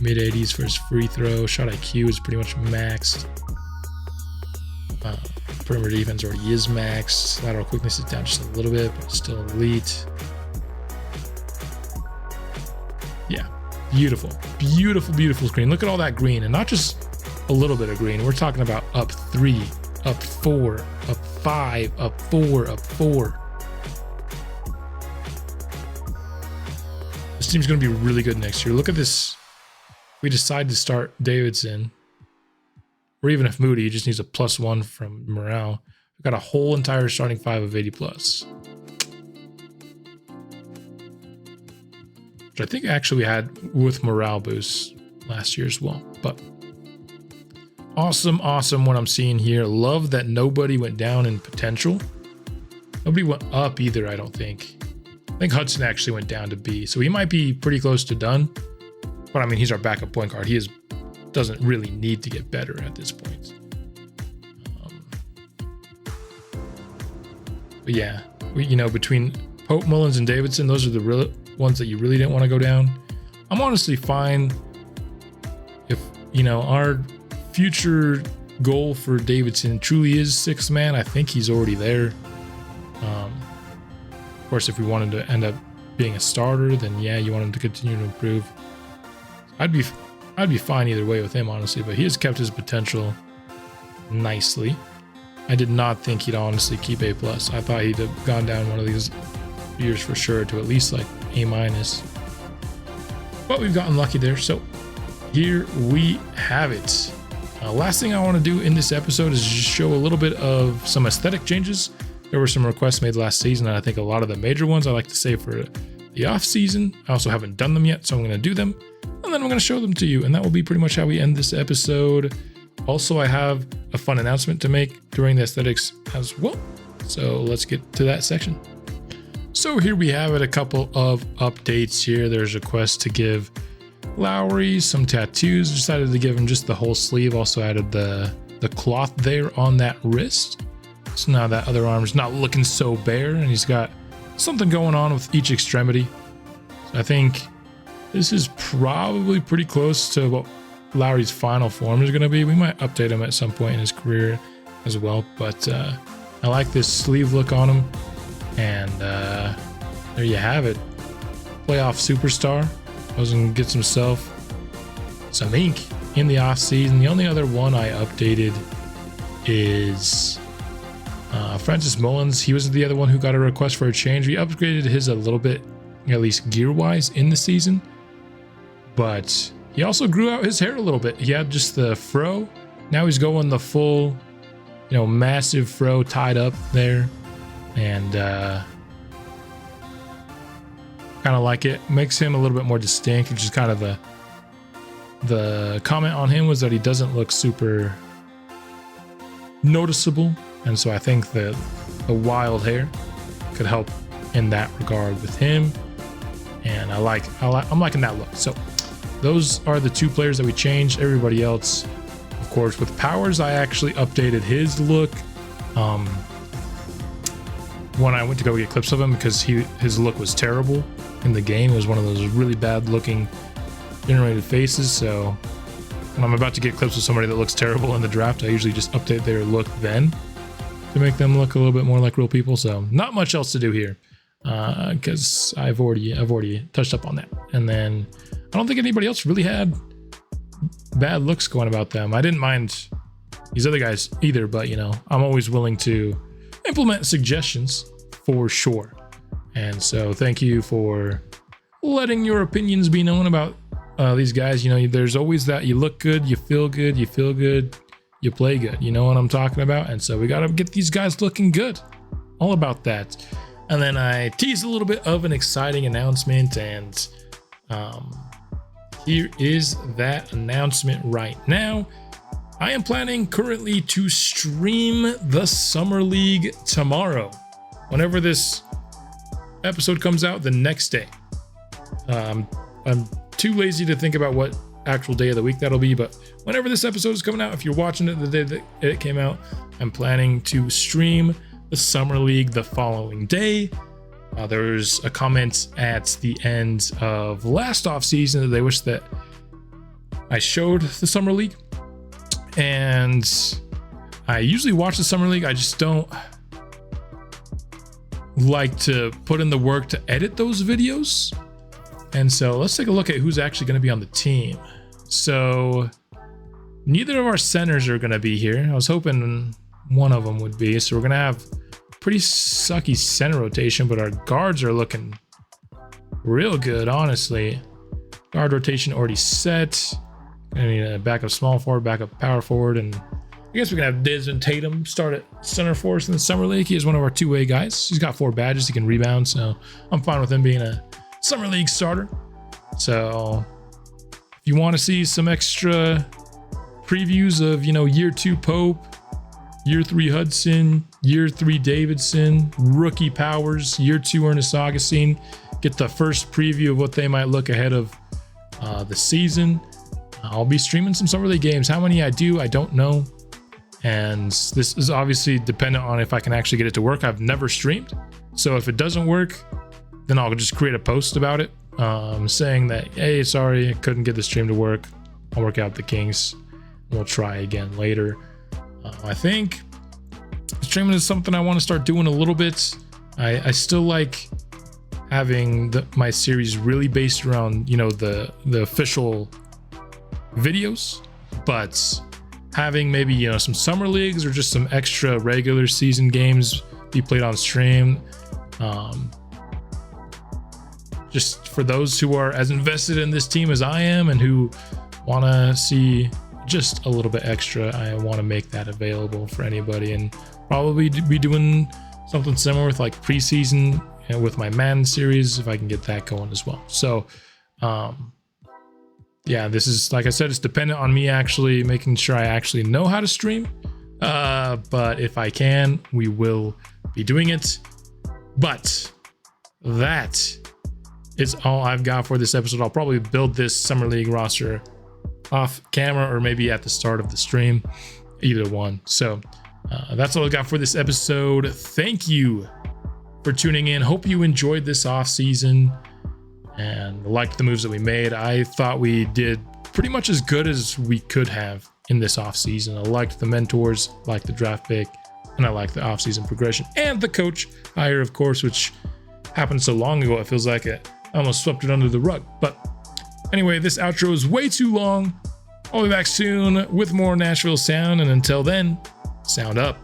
Mid-80s for his free throw. Shot IQ is pretty much maxed. Perimeter defense already is maxed. Lateral quickness is down just a little bit, but still elite. Yeah, beautiful, beautiful, beautiful screen. Look at all that green, and not just a little bit of green. We're talking about up 3, up 4, up 5, up 4, up 4. This team's going to be really good next year. Look at this. If we decide to start Davidson, or even if Moody just needs a +1 from morale, we've got a whole entire starting 5 of 80+. Which I think actually we had with morale boosts last year as well. But awesome, awesome what I'm seeing here. Love that nobody went down in potential. Nobody went up either, I don't think. I think Hudson actually went down to B. So he might be pretty close to done. But I mean, he's our backup point guard. He doesn't really need to get better at this point. But yeah, between Pope, Mullins, and Davidson, those are the real ones that you really didn't want to go down. I'm honestly fine if, our future goal for Davidson truly is 6th man. I think he's already there. Of course, if we wanted to end up being a starter, then yeah, you want him to continue to improve. I'd be fine either way with him, honestly, but he has kept his potential nicely. I did not think he'd honestly keep A+. I thought he'd have gone down one of these years for sure to at least like A-. But we've gotten lucky there, so here we have it. Last thing I want to do in this episode is just show a little bit of some aesthetic changes. There were some requests made last season, and I think a lot of the major ones I like to save for the off season. I also haven't done them yet, so I'm going to do them, and then I'm going to show them to you, and that will be pretty much how we end this episode. Also, I have a fun announcement to make during the aesthetics as well, so let's get to that section. So here we have it, a couple of updates here. There's a request to give Lowry some tattoos. Decided to give him just the whole sleeve. Also added the cloth there on that wrist. So now that other arm's not looking so bare, and he's got something going on with each extremity. So I think this is probably pretty close to what Lowry's final form is going to be. We might update him at some point in his career as well, but I like this sleeve look on him. And there you have it. Playoff superstar. Doesn't get himself some ink in the off season. The only other one I updated is Francis Mullins. He was the other one who got a request for a change. We upgraded his a little bit, at least gear-wise, in the season. But he also grew out his hair a little bit. He had just the fro. Now he's going the full, massive fro tied up there. And kind of like it. Makes him a little bit more distinct, which is kind of the comment on him was that he doesn't look super noticeable, and so I think that the wild hair could help in that regard with him, and I'm liking that look. So those are the two players that we changed. Everybody else, of course, with Powers, I actually updated his look when I went to go get clips of him, because his look was terrible in the game. It was one of those really bad looking generated faces. So when I'm about to get clips of somebody that looks terrible in the draft, I usually just update their look then to make them look a little bit more like real people. So not much else to do here, because I've already touched up on that. And then I don't think anybody else really had bad looks going about them. I didn't mind these other guys either, but you know, I'm always willing to implement suggestions for sure. And so thank you for letting your opinions be known about these guys. You know, there's always that you look good, you feel good, you play good. You know what I'm talking about? And so we got to get these guys looking good. All about that. And then I teased a little bit of an exciting announcement, and here is that announcement right now. I am planning currently to stream the Summer League tomorrow. Whenever this episode comes out, the next day. I'm too lazy to think about what actual day of the week that'll be, but whenever this episode is coming out, if you're watching it the day that it came out, I'm planning to stream the Summer League the following day. There's a comment at the end of last offseason that they wish that I showed the Summer League. And I usually watch the Summer League. I just don't like to put in the work to edit those videos. And so let's take a look at who's actually going to be on the team. So neither of our centers are going to be here. I was hoping one of them would be. So we're going to have pretty sucky center rotation, but our guards are looking real good, honestly. Guard rotation already set. I need a backup small forward, backup power forward, and I guess we can have Diz and Tatum start at center for us in the Summer League. He is one of our two-way guys. He's got 4 badges. He can rebound, so I'm fine with him being a Summer League starter. So if you want to see some extra previews of, you know, year 2 Pope, year 3 Hudson, year 3 Davidson, rookie Powers, year 2 Ernest Augustine, get the first preview of what they might look ahead of the season. I'll be streaming some Summer League games. How many I do, I don't know. And this is obviously dependent on if I can actually get it to work. I've never streamed. So if it doesn't work, then I'll just create a post about it, saying that, hey, sorry, I couldn't get the stream to work. I'll work out the kinks. We'll try again later. I think streaming is something I want to start doing a little bit. I still like having my series really based around, you know, the official videos, but having maybe, you know, some summer leagues or just some extra regular season games be played on stream, just for those who are as invested in this team as I am and who want to see just a little bit extra. I want to make that available for anybody, and probably be doing something similar with like preseason and with my Madden series if I can get that going as well. So yeah, this is, like I said, it's dependent on me actually making sure I actually know how to stream. But if I can, we will be doing it. But that is all I've got for this episode. I'll probably build this Summer League roster off camera or maybe at the start of the stream, either one. So that's all I got for this episode. Thank you for tuning in. Hope you enjoyed this off season and liked the moves that we made. I thought we did pretty much as good as we could have in this offseason. I liked the mentors, liked the draft pick, and I liked the offseason progression and the coach hire, of course, which happened so long ago. It feels like it almost swept it under the rug. But anyway, this outro is way too long. I'll be back soon with more Nashville Sound, and until then, sound up.